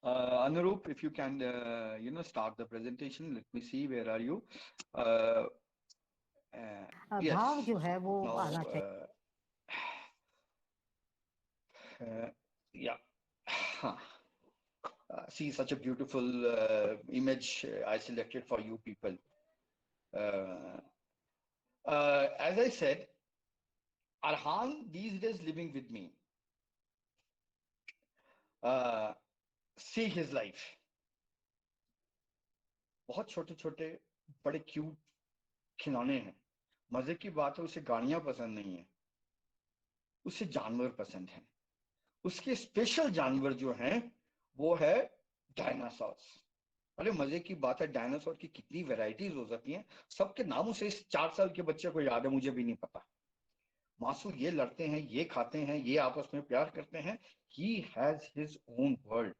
Anurup, if you can, start the presentation. Let me see. Where are you? Uh, yes. भाव जो है वो Now, आना चाहिए। uh, yeah. See, such a beautiful image I selected for you people. Uh, as I said, Arhan these days living with me. Uh, See his life. बहुत छोटे छोटे बड़े क्यूट खिलौने हैं। मजे की बात है, उसे गाड़ियां पसंद नहीं है, उसे जानवर पसंद है। उसके स्पेशल जानवर जो हैं वो है डायनासोर्स। अरे मजे की बात है, डायनासोर की कितनी वैरायटीज हो सकती हैं। सबके नाम उसे इस 4 साल के बच्चे को याद है, मुझे भी नहीं पता। मासू, ये लड़ते हैं, ये खाते हैं, ये आपस में प्यार करते हैं। He has his own world.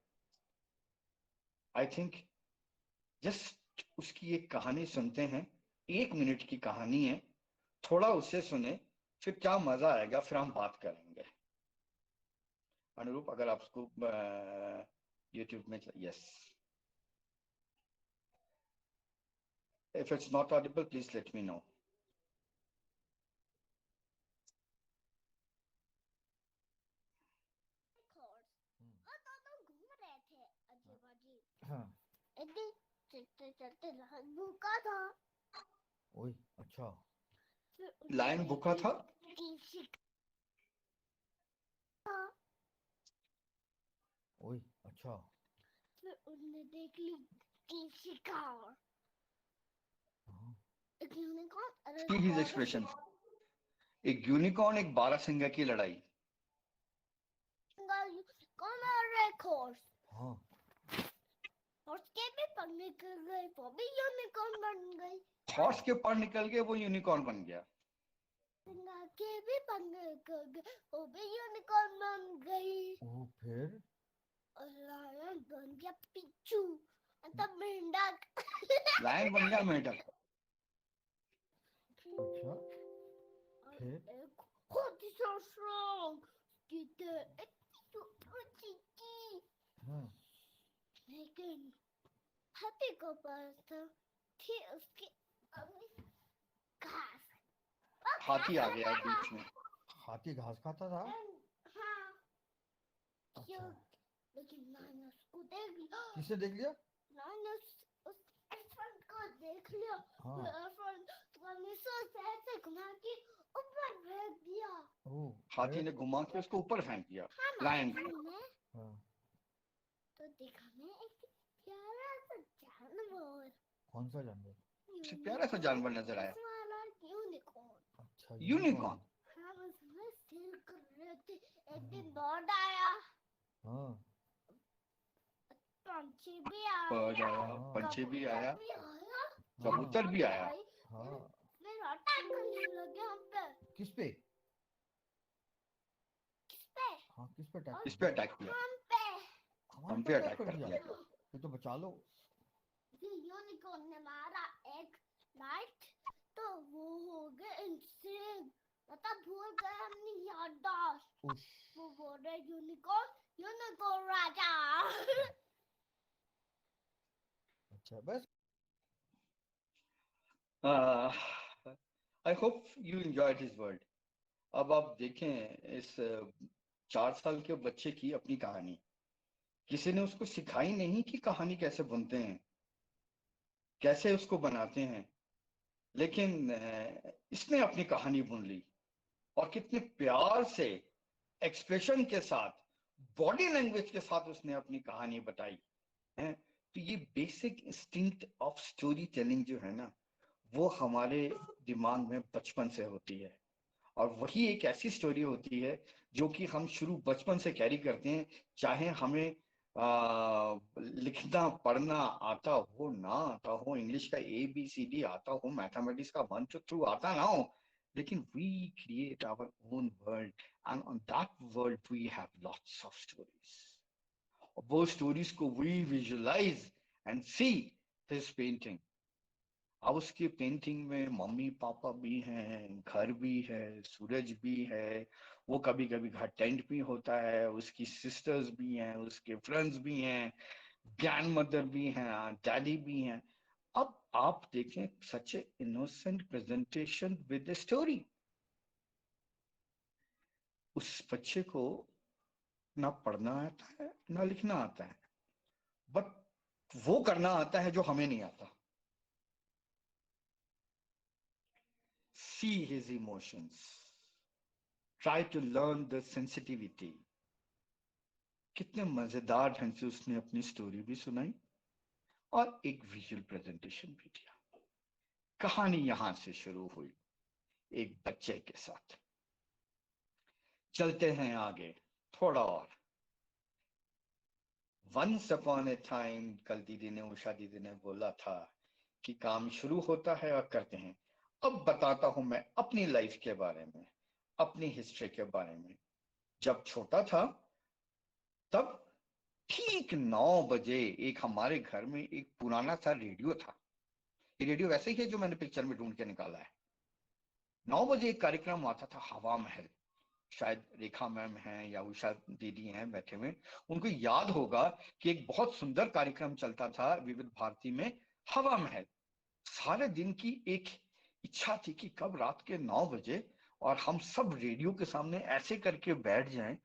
I think just उसकी एक कहानी सुनते हैं। 1 मिनट की कहानी है, थोड़ा उससे सुने, फिर क्या मजा आएगा, फिर हम बात करेंगे। अनुरूप, अगर आप उसको यूट्यूब में, yes, if it's not Audible please let me know. हाँ। चलते चलते लायन भूखा था। ओए अच्छा। लायन भूखा था। ओए अच्छा। फिर उन्होंने देख ली कि शिकार। एक यूनिकॉर्न। See his expression. एक यूनिकॉर्न, एक बारहसिंगा की लड़ाई। कौन आ रहा है हॉर्स? हाँ। हॉर्स के भी पर निकल गए, वो भी यूनिकॉर्न बन गई। हॉर्स के पर निकल गए, वो यूनिकॉर्न बन गया। के भी पर निकल गए, वो भी यूनिकॉर्न बन गई। ओ फिर लायन बन गया पिच्चू, तब मेंढक। लायन बन गया मेंढक। अच्छा फिर हाथी so strong kita चिट्टी। हाँ। लेकिन हाथी को पास था थी उसकी अपनी घास। हाथी आ गया बीच में। हाथी घास खाता था। हाँ। अच्छा। लेकिन मैंने उसको देख लिया। किसे देख लिया? मैंने उस एलिफेंट को देख लिया। हाँ। एलिफेंट तो सोच ऐसे घुमा के ऊपर फेंक दिया। हाथी ने घुमा के उसको ऊपर फेंक दिया। हाँ, लायन को। हाँ। तो देखा मैं एक प्यारा सा जानवर। कौन सा जानवर? सबसे प्यारा सा जानवर नजर आया। यूनिकॉर्न। अच्छा यूनिकॉर्न। हाँ, उसमें सिर कर रहे थे। एक दिन बर्ड आया। हाँ। पंछी भी बर्ड आया। आया, पंछी भी आया, भी आया। कबूतर भी आया। हाँ। फिर अटैक करने लगे हम पे। किस पे? किस पे? हाँ किस पे अटैक? इस पे अटैक किया। हम पे। हम हमारे पे पे अटैक अटैक कर कर दिया। दिया। ये तो बचा लो। यूनिकॉर्न ने मारा एक लाइट, तो वो हो गए इंसेन। मतलब भूल गए अपनी याददाश्त। वो बोल रहे यूनिकॉर्न, यूनिकॉर्न राजा। अच्छा बस। I hope you enjoyed his world. अब आप देखें इस 4 साल के बच्चे की अपनी कहानी। किसी ने उसको सिखाई नहीं कि कहानी कैसे बुनते हैं, कैसे उसको बनाते हैं, लेकिन इसने अपनी कहानी बुन ली। और कितने प्यार से, एक्सप्रेशन के साथ, बॉडी लैंग्वेज के साथ उसने अपनी कहानी बताई है। तो ये basic instinct of story telling जो है ना, वो हमारे दिमाग में बचपन से होती है। और वही एक ऐसी स्टोरी होती है जो कि हम शुरू बचपन से कैरी करते हैं। चाहे हमें लिखना पढ़ना आता हो ना आता हो, इंग्लिश का ABCD आता हो, मैथमेटिक्स का 1 to 2 आता ना हो, लेकिन we create our own world, and on that world we have lots of stories. वो स्टोरीज को we visualise and see his painting. अब उसकी पेंटिंग में मम्मी पापा भी हैं, घर भी है, सूरज भी है, वो कभी कभी घर टेंट भी होता है, उसकी सिस्टर्स भी हैं, उसके फ्रेंड्स भी हैं, ग्रैंड मदर भी हैं, डैडी भी हैं। अब आप देखें, such a innocent presentation with a story. उस बच्चे को ना पढ़ना आता है ना लिखना आता है, बट वो करना आता है जो हमें नहीं आता। See his emotions, try to learn the sensitivity। कितने मजेदार ढंग से उसने अपनी स्टोरी भी सुनाई और एक विजुअल प्रेजेंटेशन भी दिया। कहानी यहां से शुरू हुई एक बच्चे के साथ। चलते हैं आगे थोड़ा और। वंस अपॉन ए टाइम, कल दीदी ने, उषा दीदी ने बोला था कि काम शुरू होता है और करते हैं। अब बताता हूं मैं अपनी लाइफ के बारे में, अपनी हिस्ट्री के बारे में। जब छोटा था तब ठीक 9 बजे एक हमारे घर में एक पुराना सा रेडियो था। ये रेडियो वैसे ही है जो मैंने पिक्चर में ढूंढ के निकाला है। 9 बजे एक कार्यक्रम आता था, हवा महल। शायद रेखा मैम हैं या उषा दीदी हैं बैठे हुए, उनको याद होगा कि एक बहुत सुंदर कार्यक्रम चलता था विविध भारती में, हवा महल। सारे दिन की एक इच्छा थी कि कब रात के 9 बजे और हम सब रेडियो के सामने ऐसे करके बैठ जाएं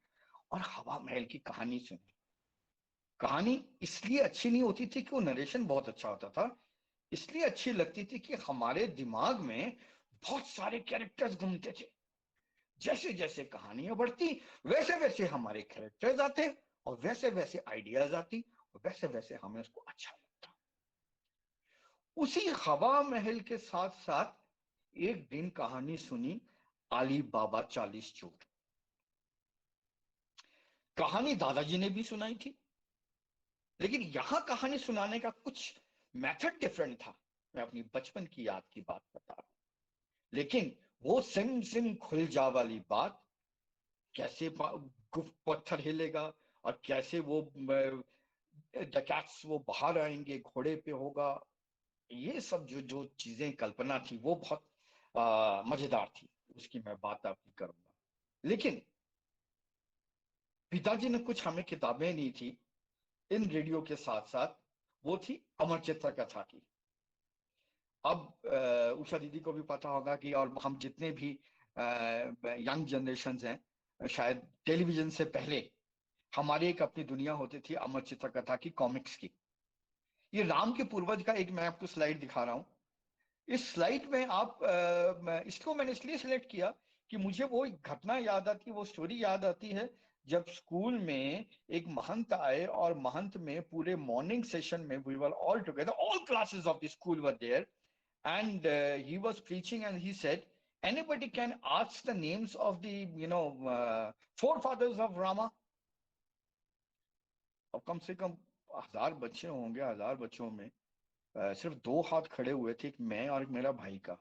और हवा महल की कहानी सुने। कहानी इसलिए अच्छी नहीं होती थी कि वो नरेशन बहुत अच्छा होता था, इसलिए अच्छी लगती थी कि हमारे दिमाग में बहुत सारे कैरेक्टर्स घूमते थे। जैसे जैसे कहानियां बढ़ती वैसे वैसे हमारे कैरेक्टर्स आते और वैसे वैसे आइडियाज आती और वैसे वैसे हमें उसको अच्छा लगता। उसी हवा महल के साथ साथ एक दिन कहानी सुनी अली बाबा 40 चोर। कहानी दादाजी ने भी सुनाई थी, लेकिन यहां कहानी सुनाने का कुछ मेथड डिफरेंट था। मैं अपनी बचपन की याद की बात बता रहा हूं, लेकिन वो सिम सिम खुल जा वाली बात, कैसे गुप्त पत्थर हिलेगा और कैसे वो डकैट्स वो बाहर आएंगे, घोड़े पे होगा, ये सब जो जो चीजें कल्पना थी वो बहुत मजेदार थी। उसकी मैं बात आपकी करूंगा। लेकिन पिताजी ने कुछ हमें किताबें दी थी इन रेडियो के साथ साथ, वो थी अमर चित्र कथा की। अब उषा दीदी को भी पता होगा कि, और हम जितने भी यंग जनरेशन हैं, शायद टेलीविजन से पहले हमारी एक अपनी दुनिया होती थी अमर चित्र कथा की, कॉमिक्स की। ये राम के पूर्वज का एक मैं आपको स्लाइड दिखा रहा हूं। इस स्लाइड में आप इसको मैंने इसलिए सिलेक्ट किया कि मुझे वो एक घटना याद आती है, वो स्टोरी याद आती है, जब स्कूल में एक महंत आए और महंत में पूरे मॉर्निंग सेशन में we were all together, all classes of the school were there, and he was preaching and he said anybody can ask the names of the forefathers of Rama। अब कम से कम 1000 बच्चे होंगे, 1000 बच्चों में सिर्फ 2 हाथ खड़े हुए थे, एक मैं और एक मेरा भाई का।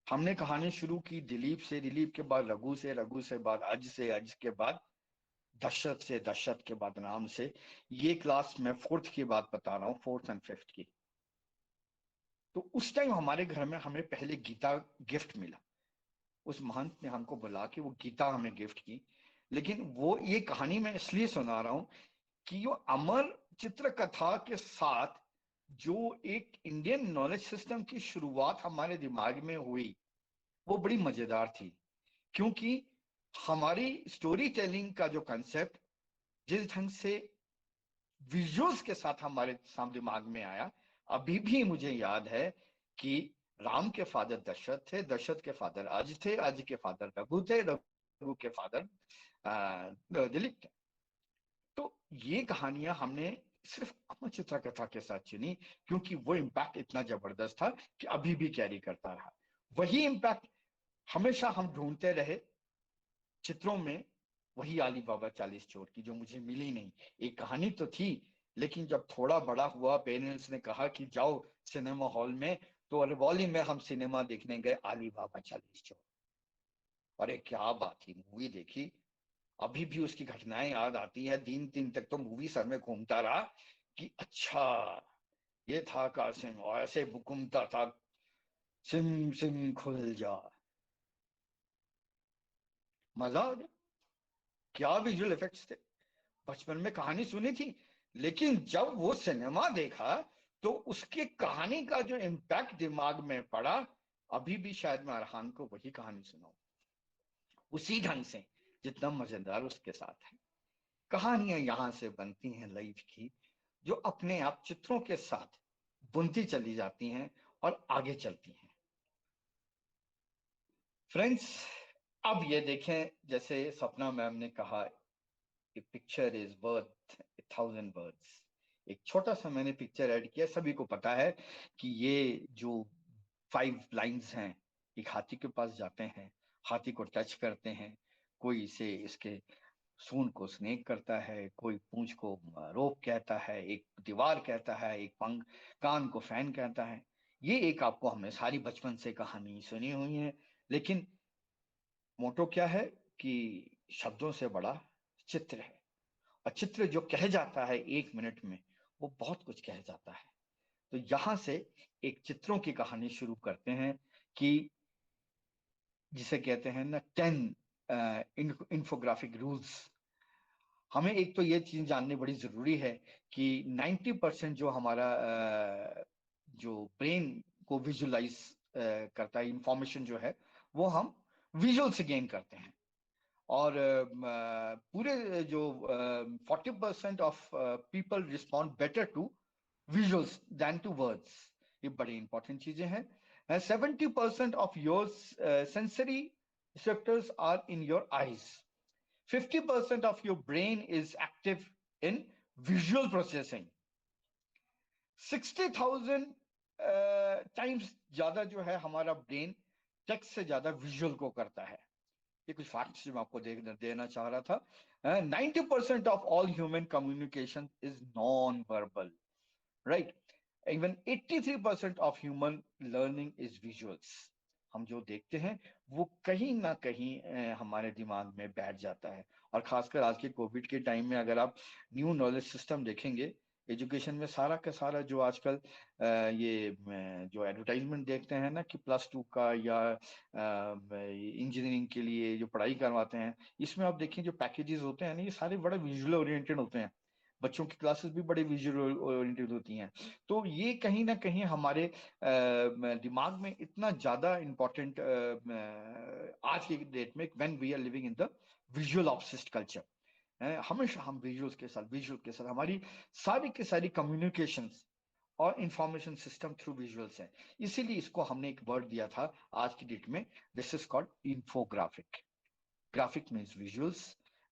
हमने कहानी शुरू की दिलीप से, दिलीप के बाद रघु से, रघु से बाद अज से, अज के बाद दशरथ से, दशरथ के बाद राम से। ये क्लास मैं 4th की बात बता रहा हूँ, 4th and 5th की। तो उस टाइम हमारे घर में हमें पहले गीता गिफ्ट मिला। उस महंत ने हमको बुला के वो गीता हमें गिफ्ट की। लेकिन वो ये कहानी मैं इसलिए सुना रहा हूं कि वो अमर चित्र कथा के साथ जो एक इंडियन नॉलेज सिस्टम की शुरुआत हमारे दिमाग में हुई वो बड़ी मजेदार थी। क्योंकि हमारी स्टोरी टेलिंग का जो कंसेप्ट जिस ढंग से विजुअल्स के साथ हमारे सामने दिमाग में आया, अभी भी मुझे याद है कि राम के फादर दशरथ थे, दशरथ के फादर अज थे, अज के फादर रघु थे, रघु के फादर दिलीप थे। तो ये कहानियां हमने सिर्फ अमर चित्र कथा के साथ चुनी क्योंकि वो इम्पैक्ट इतना जबरदस्त था कि अभी भी कैरी करता रहा। वही इम्पैक्ट हमेशा हम ढूंढते रहे चित्रों में, वही अली बाबा 40 चोर की जो मुझे मिली नहीं। एक कहानी तो थी, लेकिन जब थोड़ा बड़ा हुआ, पेरेंट्स ने कहा कि जाओ सिनेमा हॉल में, तो अरवली में हम सिनेमा देखने गए अली बाबा 40 चोर। अरे क्या बात थी, मूवी देखी, अभी भी उसकी घटनाएं याद आती है। 3 दिन तक तो मूवी सर में घूमता रहा कि अच्छा ये था कासिम और ऐसे बुकुमता था, सिम सिम खुल जा। मजा आ गया, क्या विजुअल इफेक्ट्स थे। बचपन में कहानी सुनी थी, लेकिन जब वो सिनेमा देखा तो उसकी कहानी का जो इम्पैक्ट दिमाग में पड़ा, अभी भी शायद मैं अरहान को वही कहानी सुनाऊं उसी ढंग से जितना मजेदार उसके साथ है। कहानियां यहां से बनती हैं लाइफ की, जो अपने आप चित्रों के साथ बुनती चली जाती हैं और आगे चलती हैं। फ्रेंड्स, अब ये देखें, जैसे सपना मैम ने कहा, ए पिक्चर इज वर्थ 1,000 वर्ड्स। एक छोटा सा मैंने पिक्चर ऐड किया। सभी को पता है कि ये जो 5 लाइंस हैं, एक हाथी के पास जाते हैं, हाथी को टच करते हैं, कोई इसे इसके सूंड को स्नेक करता है, कोई पूंछ को रोप कहता है, एक दीवार कहता है, एक पंख कान को फैन कहता है। ये एक आपको हमने सारी बचपन से कहानी सुनी हुई है, लेकिन मोटो क्या है कि शब्दों से बड़ा चित्र है, और चित्र जो कह जाता है 1 मिनट में, वो बहुत कुछ कह जाता है। तो यहां से एक चित्रों की कहानी शुरू करते हैं कि जिसे कहते हैं ना 10 इंफोग्राफिक रूल्स। हमें एक तो ये चीज जाननी बड़ी जरूरी है कि 90% जो हमारा जो ब्रेन को विजुलाइज करता है, इंफॉर्मेशन जो है, वो हम विजुअल से गेन करते हैं। और पूरे जो 40% of people respond better to visuals than to words. ये बड़ी इंपॉर्टेंट चीजें हैं। 70% of your sensory receptors are in your eyes. 50% of your brain is active in visual processing. 60,000 times ज्यादा जो है हमारा ब्रेन टेक्स्ट से ज्यादा विजुअल को करता है। ये कुछ फैक्ट्स जो मैं आपको देना चाह रहा था। 90% of all human communication is non verbal, right. Even 83% of human learning is visuals. हम जो देखते हैं वो कहीं ना कहीं हमारे दिमाग में बैठ जाता है। और खासकर आज के कोविड के टाइम में अगर आप न्यू नॉलेज सिस्टम देखेंगे एजुकेशन में, सारा का सारा जो आजकल ये जो एडवर्टाइजमेंट देखते हैं ना कि +2 का या इंजीनियरिंग के लिए जो पढ़ाई करवाते हैं, इसमें आप देखिए जो पैकेजेस होते हैं ना, ये सारे बड़े विजुअल ओरिएंटेड होते हैं। बच्चों की क्लासेस भी बड़े विजुअल ओरिएंटेड होती हैं। तो ये कहीं ना कहीं हमारे दिमाग में इतना ज्यादा इम्पोर्टेंट आज की डेट में, when we are living in the visual obsessed culture, हमेशा हम विजुअल के साथ हमारी सारी की सारी कम्युनिकेशंस और इंफॉर्मेशन सिस्टम थ्रू विजुअल्स है। इसीलिए इसको हमने एक वर्ड दिया था आज की डेट में, this is called infographic. Graphic means visuals,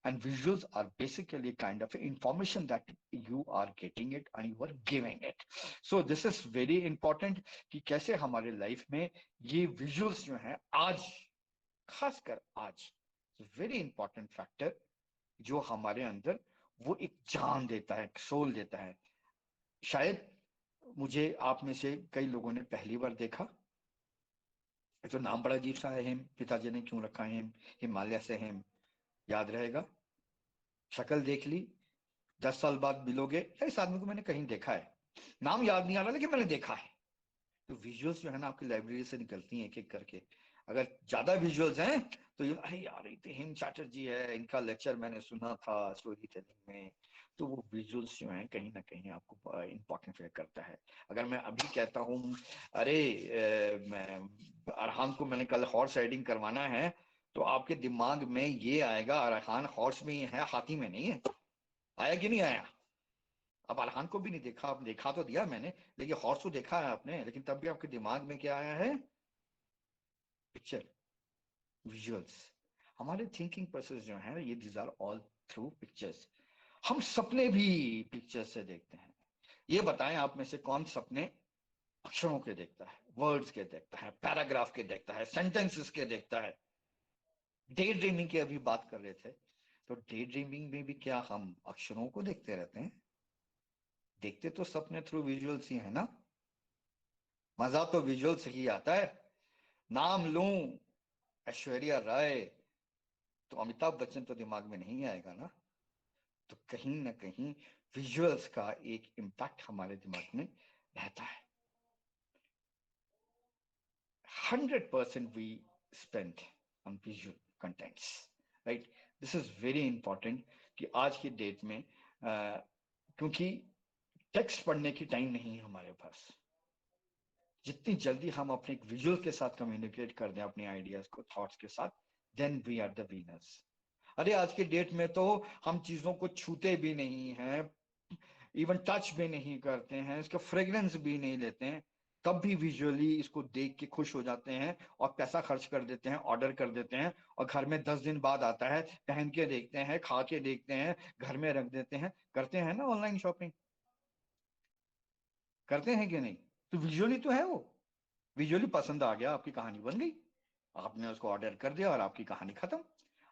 and visuals are basically kind of information that you are getting it and you are giving it. So this is very important कि कैसे हमारे life में ये visuals जो हैं आज, खासकर आज, वेरी इंपॉर्टेंट फैक्टर जो हमारे अंदर वो एक जान देता है, एक सोल देता है। शायद मुझे आप में से कई लोगों ने पहली बार देखा, तो नाम बड़ा अजीब सा है हिम, पिताजी ने क्यों रखा है हिम, हिमालय से हिम, याद रहेगा। शक्ल देख ली, 10 साल बाद मिलोगे, इस आदमी को मैंने कहीं देखा है, नाम याद नहीं आ रहा लेकिन मैंने देखा है। तो विजुअल्स जो है ना आपकी लाइब्रेरी से निकलती हैं एक एक करके। अगर ज्यादा विजुअल्स हैं तो ये, अरे यार ये तो हेम चैटर्जी है, इनका लेक्चर मैंने सुना था स्टोरी टेलिंग में। तो वो विजुअल्स जो हैं कहीं ना कहीं आपको इंपॉर्टेंट फील करता है। अगर मैं अभी कहता हूँ, अरे मैं अरहान को मैंने कल हॉर्स राइडिंग करवाना है, तो आपके दिमाग में ये आएगा अरहान हॉर्स में ही है, हाथी में नहीं है। आया कि नहीं आया? अब अरहान को भी नहीं देखा, अब देखा तो दिया मैंने, लेकिन हॉर्स तो देखा है आपने, लेकिन तब भी आपके दिमाग में क्या आया है? Picture, visuals. हमारे थिंकिंग प्रोसेस जो है ये these are all through pictures. हम सपने भी पिक्चर्स से देखते हैं। ये बताएं आप में से कौन सपने अक्षरों के देखता है, वर्ड्स के देखता है, पैराग्राफ के देखता है, सेंटेंसेस के देखता है? डे ड्रीमिंग की अभी बात कर रहे थे, तो डे ड्रीमिंग में भी क्या हम अक्षरों को देखते रहते हैं? देखते तो सपने थ्रू विजुअल्स ही है ना। मजा तो विजुअल से ही आता है। नाम लूं ऐश्वर्या राय, तो अमिताभ बच्चन तो दिमाग में नहीं आएगा ना। तो कहीं ना कहीं विजुअल्स का एक इम्पैक्ट हमारे दिमाग में रहता है। 100% we spend on visual contents, right? This is very important कि आज की डेट में क्योंकि टेक्स्ट पढ़ने की टाइम नहीं है हमारे पास। जितनी जल्दी हम अपने विजुअल के साथ कम्युनिकेट कर दें अपने आइडियाज को, थॉट्स के साथ, then we are the winners. अरे आज के डेट में तो हम चीजों को छूते भी नहीं हैं, इवन टच भी नहीं करते हैं, इसका फ्रेग्रेंस भी नहीं लेते हैं, तब भी विजुअली इसको देख के खुश हो जाते हैं और पैसा खर्च कर देते हैं, ऑर्डर कर देते हैं, और घर में 10 दिन बाद आता है, पहन के देखते हैं, खा के देखते हैं, घर में रख देते हैं। करते हैं ना ऑनलाइन शॉपिंग, करते हैं कि नहीं? तो विजुअली तो है वो, विजुअली पसंद आ गया, आपकी कहानी बन गई, आपने उसको ऑर्डर कर दिया और आपकी कहानी खत्म।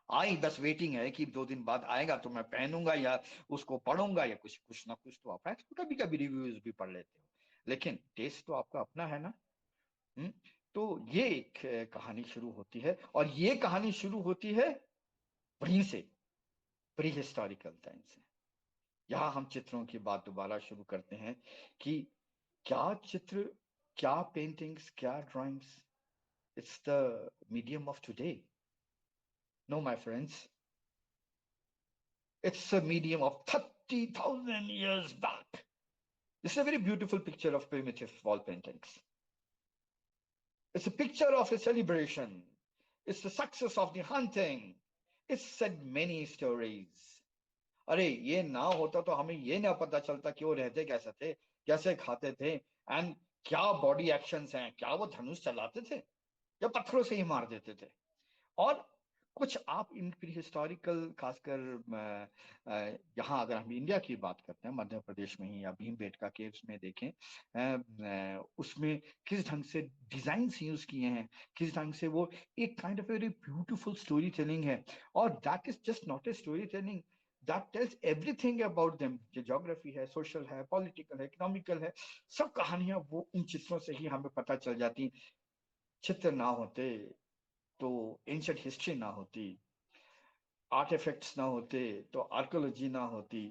आई बस वेटिंग है कि 2 दिन बाद आएगा तो मैं पहनूंगा या उसको पढ़ूंगा या कुछ कुछ ना कुछ तो आप कभी कभी रिव्यूज भी पढ़ लेते हो, लेकिन टेस्ट तो आपका अपना है ना। तो ये एक कहानी शुरू होती है, और ये कहानी शुरू होती है वहीं से, प्री हिस्टोरिकल टाइम से। यहाँ हम चित्रों की बात दोबारा शुरू करते हैं कि क्या चित्र, क्या पेंटिंग्स, क्या drawings, it's the medium of today? No my friends, it's a medium of 30,000 years back. This is a very beautiful picture of primitive wall paintings. It's a picture of a celebration. It's the success of the hunting. It's said many stories. अरे ये ना होता तो हमें ये ना पता चलता कि वो रहते कैसे थे, कैसे खाते थे, एंड क्या बॉडी एक्शंस हैं, क्या वो धनुष चलाते थे या पत्थरों से ही मार देते थे। और कुछ आप इन प्री हिस्टोरिकल, खासकर यहाँ अगर हम इंडिया की बात करते हैं, मध्य प्रदेश में ही या भीमबेटका केव्स में देखें, उसमें किस ढंग से डिजाइन्स यूज किए हैं, किस ढंग से वो एक kind of very beautiful story telling है। और that is just not a story telling, that tells everything about them. Geography है, सोशल है, पॉलिटिकल है, इकोनॉमिकल है, सब कहानियां वो इन चित्रों से ही हमें पता चल जाती। चित्र ना होते तो एंशिएंट हिस्ट्री ना होती, आर्टिफैक्ट्स ना होते तो आर्कियोलॉजी ना होती,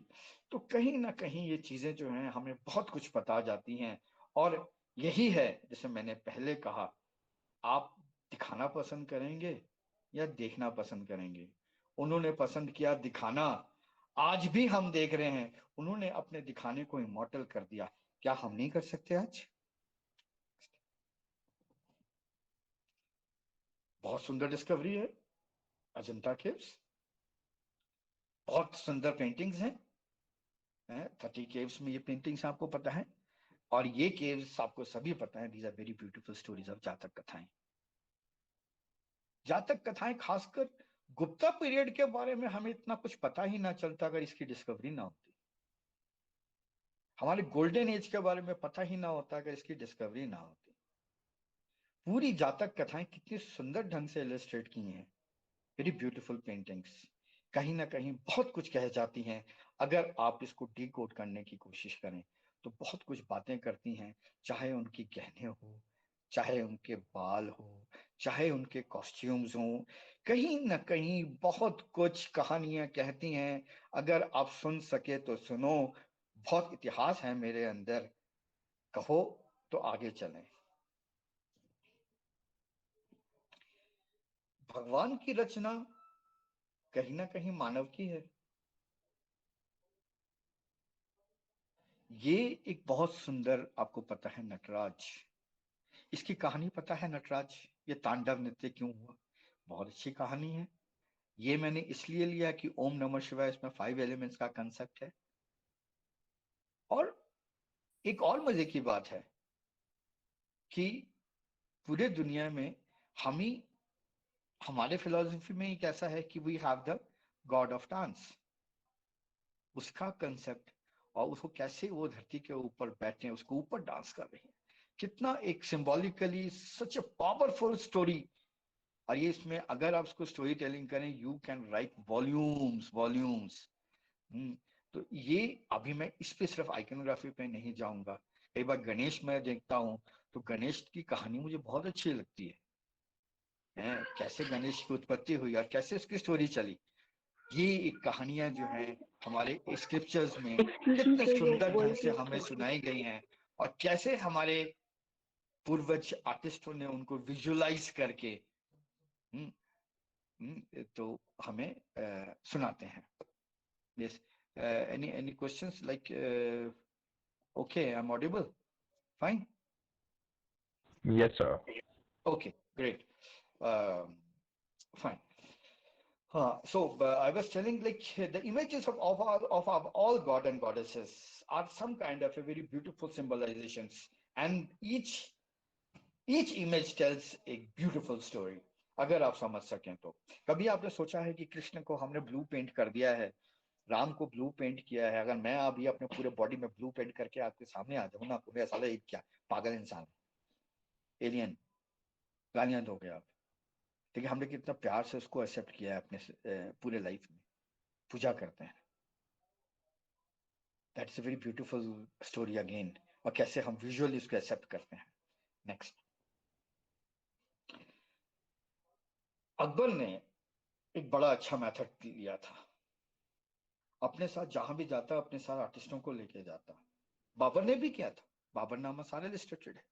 तो कहीं ना कहीं ये चीजें जो हैं हमें बहुत कुछ बता जाती हैं। और यही है, जैसे मैंने पहले कहा, आप दिखाना पसंद करेंगे या देखना पसंद करेंगे? उन्होंने पसंद किया दिखाना, आज भी हम देख रहे हैं, उन्होंने अपने दिखाने को इमॉर्टल कर दिया, क्या हम नहीं कर सकते आज? बहुत सुंदर डिस्कवरी है अजंता केव्स, बहुत सुंदर पेंटिंग्स हैं, 30 केव्स में ये पेंटिंग्स आपको पता है, और ये केव्स आपको सभी पता है, these are very beautiful stories of Jataka कथाएं। जातक कथाएं खासकर गुप्ता पीरियड के बारे में हमें इतना कुछ पता ही ना चलता अगर इसकी डिस्कवरी ना होती। हमारे गोल्डन एज के बारे में पता ही ना होता अगर इसकी डिस्कवरी ना होती। पूरी जातक कथाएं कितनी सुंदर ढंग से इलस्ट्रेट की हैं, वेरी ब्यूटीफुल पेंटिंग्स, कहीं ना कहीं बहुत कुछ कह जाती हैं। अगर आप इसको डिकोड करने की कोशिश करें तो बहुत कुछ बातें करती हैं, चाहे उनकी गहने हो, चाहे उनके बाल हो, चाहे उनके कॉस्ट्यूम्स हो, कहीं ना कहीं बहुत कुछ कहानियां कहती हैं। अगर आप सुन सके तो सुनो, बहुत इतिहास है मेरे अंदर, कहो तो आगे चलें। भगवान की रचना कहीं ना कहीं मानव की है। ये एक बहुत सुंदर, आपको पता है नटराज, इसकी कहानी पता है नटराज, ये तांडव नृत्य क्यों हुआ? बहुत अच्छी कहानी है। ये मैंने इसलिए लिया कि ओम नमः शिवाय इसमें 5 एलिमेंट्स का कंसेप्ट है। और एक और मजे की बात है कि पूरे दुनिया में हम ही, हमारे फिलॉसफी में एक ऐसा है कि we have the god of dance, उसका कंसेप्ट, और उसको कैसे वो धरती के ऊपर बैठे हैं, उसको ऊपर डांस कर रहे हैं, कितना एक symbolically such a powerful story. और ये इसमें अगर आप उसको स्टोरी टेलिंग करें, you can write volumes volumes. तो ये अभी मैं इस पे सिर्फ आइकनोग्राफी पे नहीं जाऊंगा। कई बार गणेश मैं देखता हूँ तो गणेश की कहानी मुझे बहुत अच्छी लगती है, कैसे गणेश की उत्पत्ति हुई और कैसे उसकी स्टोरी चली। ये कहानियां जो हैं हमारे स्क्रिप्चर्स में कितने सुंदर ढंग से हमें सुनाई गई हैं, और कैसे हमारे पूर्वज आर्टिस्टों ने उनको विजुअलाइज करके तो हमें सुनाते हैं। Yes. Any questions like okay, I'm audible? Fine. Yes, sir. Okay, great. Um, fine. So I was telling, like, the images of all god and goddesses are some kind of a very beautiful symbolizations, and each image tells a beautiful story. अगर आप समझ सकें तो कभी आपने सोचा है कि कृष्ण को हमने ब्लू पेंट कर दिया है, राम को ब्लू पेंट किया है, अगर मैं अभी अपने पूरे बॉडी में ब्लू पेंट करके आपके सामने आ जाऊं ना, आपको ऐसा लगे क्या पागल इंसान, एलियन, गालियां दोगे आप। लेकिन हमने कितना प्यार से उसको एक्सेप्ट किया है अपने पूरे लाइफ में, पूजा करते हैं। That's a very beautiful story again, और कैसे हम विजुअली उसको एक्सेप्ट करते हैं। नेक्स्ट, अकबर ने एक बड़ा अच्छा मेथड लिया था, अपने साथ जहां भी जाता अपने साथ आर्टिस्टों को लेके जाता। बाबर ने भी किया था, बाबरनामा सारे इलस्ट्रेटेड है,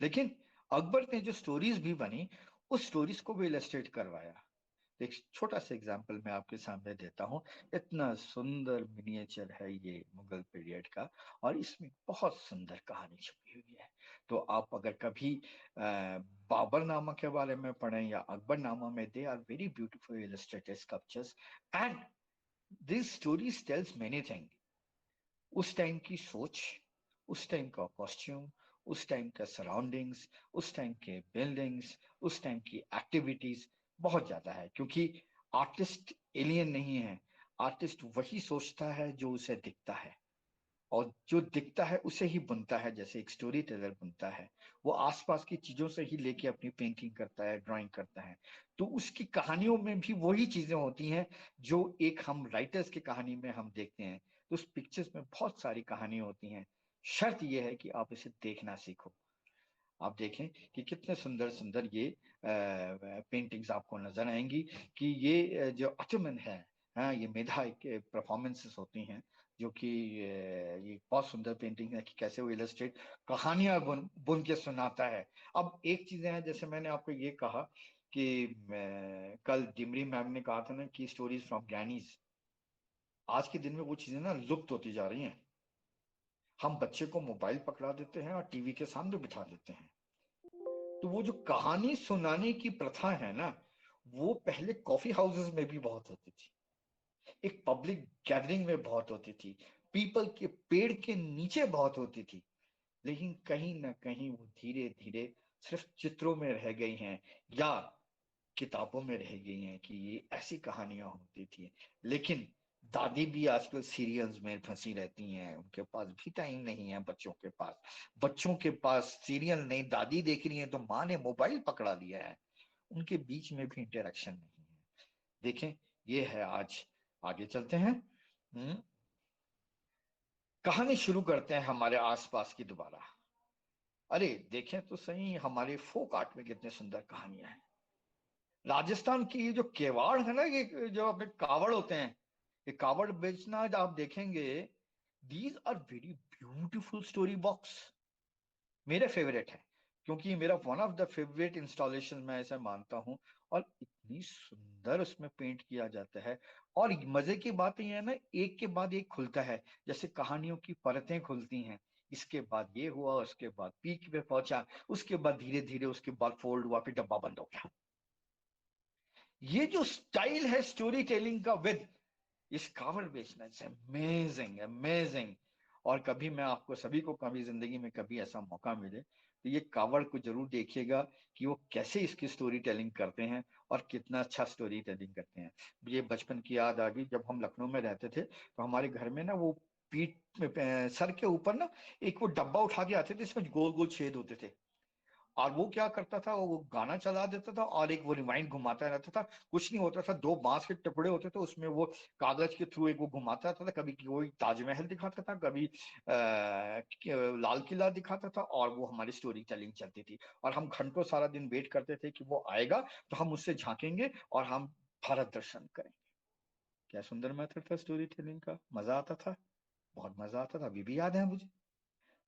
लेकिन अकबर ने जो स्टोरीज भी बनी उस स्टोरीज को भी इलस्ट्रेट करवाया। एक छोटा सा एग्जांपल मैं आपके सामने देता हूँ। इतना सुंदर मिनिएचर है ये मुगल पीरियड का, और इसमें बहुत सुंदर कहानी छुपी हुई है। तो आप अगर कभी बाबरनामा के बारे में पढ़ें या अकबरनामा में, they are very beautiful illustrated sculptures and this stories tells many thing. उस टाइम की सोच, उस टाइम का कॉस्ट्यूम, उस टाइम का सराउंडिंग्स, उस टाइम के बिल्डिंग्स, उस टाइम की एक्टिविटीज बहुत ज्यादा है, क्योंकि आर्टिस्ट एलियन नहीं है। आर्टिस्ट वही सोचता है जो उसे दिखता है, और जो दिखता है उसे ही बुनता है, जैसे एक स्टोरी टेलर बुनता है। वो आसपास की चीजों से ही लेके अपनी पेंटिंग करता है, ड्राइंग करता है। तो उसकी कहानियों में भी वही चीजें होती हैं जो एक हम राइटर्स की कहानी में हम देखते हैं। तो उस पिक्चर्स में बहुत सारी कहानी होती हैं। शर्त यह है कि आप इसे देखना सीखो। आप देखें कि कितने सुंदर सुंदर ये पेंटिंग्स आपको नजर आएंगी, कि ये जो अटमन है, हाँ, ये मेधा के परफॉर्मेंसेस होती हैं, जो कि ये बहुत सुंदर पेंटिंग है कि कैसे वो इलस्ट्रेट कहानियां बुन बुन के सुनाता है। अब एक चीजें हैं, जैसे मैंने आपको ये कहा कि कल डिमरी मैम ने कहा था ना कि स्टोरीज फ्रॉम ग्रैनीज, आज के दिन में वो चीजें ना लुप्त होती जा रही हैं। हम बच्चे को मोबाइल पकड़ा देते हैं और टीवी के सामने बिठा देते हैं। तो वो जो कहानी सुनाने की प्रथा है ना, वो पहले कॉफी हाउसेस में भी बहुत होती थी, एक पब्लिक गैदरिंग में बहुत होती थी, पीपल के पेड़ के नीचे बहुत होती थी। लेकिन कहीं ना कहीं वो धीरे धीरे सिर्फ चित्रों में रह गई हैं, या किताबों में रह गई हैं कि ये ऐसी कहानियां होती थी। लेकिन दादी भी आजकल सीरियल्स में फंसी रहती हैं, उनके पास भी टाइम नहीं है। बच्चों के पास सीरियल नहीं, दादी देख रही है तो माँ ने मोबाइल पकड़ा लिया है, उनके बीच में भी इंटरेक्शन नहीं है। देखें, ये है आज। आगे चलते हैं। कहानी शुरू करते हैं हमारे आसपास की दोबारा। अरे देखें तो सही, हमारे फोक आर्ट में कितने सुंदर कहानियां हैं। राजस्थान की ये जो केवाड़ है ना, ये जो अपने कावड़ होते हैं, ये कावड़ बेचना आप देखेंगे, these are very beautiful story box. मेरे फेवरेट है, क्योंकि ये मेरा one of the favourite installation मैं ऐसा मानता हूँ। और इतनी सुंदर उसमें पेंट किया जाता है। और मजे की बात ये है ना, एक के बाद एक खुलता है, जैसे कहानियों की परतें खुलती हैं। इसके बाद ये हुआ, उसके बाद पीक पे पहुंचा, उसके बाद धीरे धीरे उसके बाद फोल्ड हुआ, फिर डब्बा बंद हो गया। ये जो स्टाइल है स्टोरी टेलिंग का विद इस कावड़ बेचना, इट्स अमेजिंग अमेजिंग। और कभी मैं आपको सभी को कभी जिंदगी में कभी ऐसा मौका मिले तो ये कावड़ को जरूर देखिएगा कि वो कैसे इसकी स्टोरी टेलिंग करते हैं, और कितना अच्छा स्टोरी टेलिंग करते हैं। ये बचपन की याद आ गई, जब हम लखनऊ में रहते थे तो हमारे घर में ना वो पीठ में सर के ऊपर ना एक वो डब्बा उठा के आते थे, इसमें गोल गोल छेद होते थे। और वो क्या करता था, वो गाना चला देता था और एक वो रिवाइंड घुमाता रहता था। कुछ नहीं होता था, दो बांस के टुकड़े होते थे, उसमें वो कागज के थ्रू एक वो घुमाता रहता था। कभी कोई ताजमहल दिखाता था, कभी लाल किला दिखाता था, और वो हमारी स्टोरी टेलिंग चलती थी। और हम घंटों सारा दिन वेट करते थे कि वो आएगा तो हम उससे झांकेंगे और हम भारत दर्शन करेंगे। क्या सुंदर मेथड था स्टोरी टेलिंग का, मजा आता था, बहुत मजा आता था, अभी भी याद है मुझे।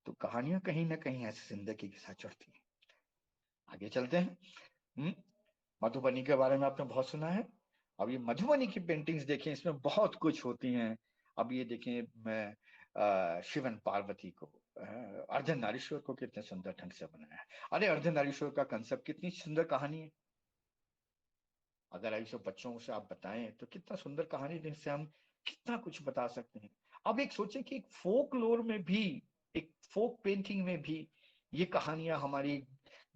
तो कहानियां कहीं ना कहीं ऐसी जिंदगी के साथ जुड़ती हैं। आगे चलते हैं। मधुबनी के बारे में आपने बहुत सुना है। अब ये मधुबनी की पेंटिंग्स देखें, इसमें बहुत कुछ होती हैं। अब ये देखें, मैं शिवन पार्वती को, अर्धनारीश्वर को कितने सुंदर ढंग से बनाया है। अरे अर्धनारीश्वर का कंसेप्ट, कितनी सुंदर कहानी है। अगर ऐसे बच्चों से आप बताएं तो कितना सुंदर कहानी, जिससे हम कितना कुछ बता सकते हैं। अब एक सोचें कि एक फोक लोर में भी, एक फोक पेंटिंग में भी ये कहानियां हमारी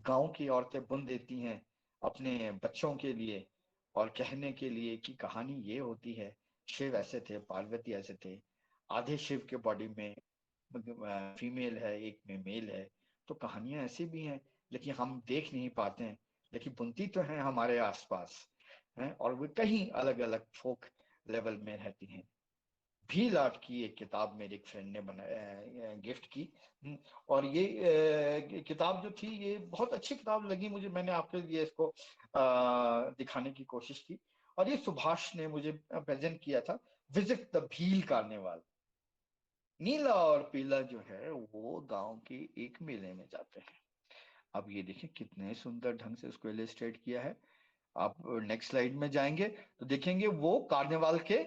गांव की औरतें बुन देती हैं अपने बच्चों के लिए, और कहने के लिए कि कहानी ये होती है, शिव ऐसे थे, पार्वती ऐसे थे, आधे शिव के बॉडी में फीमेल है, एक में मेल है। तो कहानियां ऐसी भी हैं, लेकिन हम देख नहीं पाते हैं, लेकिन बुनती तो हैं हमारे आसपास हैं, और वो कहीं अलग अलग फोक लेवल में रहती हैं। भी लाट की एक किताब मेरे एक फ्रेंड ने बनाया, गिफ्ट की। और ये किताब जो थी, ये बहुत अच्छी किताब लगी मुझे। मैंने आपके लिए इसको दिखाने की कोशिश की, और ये सुभाष ने मुझे प्रेजेंट किया था। Visit the Bhil carnival. नीला और पीला जो है वो गांव के एक मेले में जाते हैं। अब ये देखिए कितने सुंदर ढंग से उसको इलिस्ट्रेट किया है। आप नेक्स्ट स्लाइड में जाएंगे तो देखेंगे वो कार्निवाल के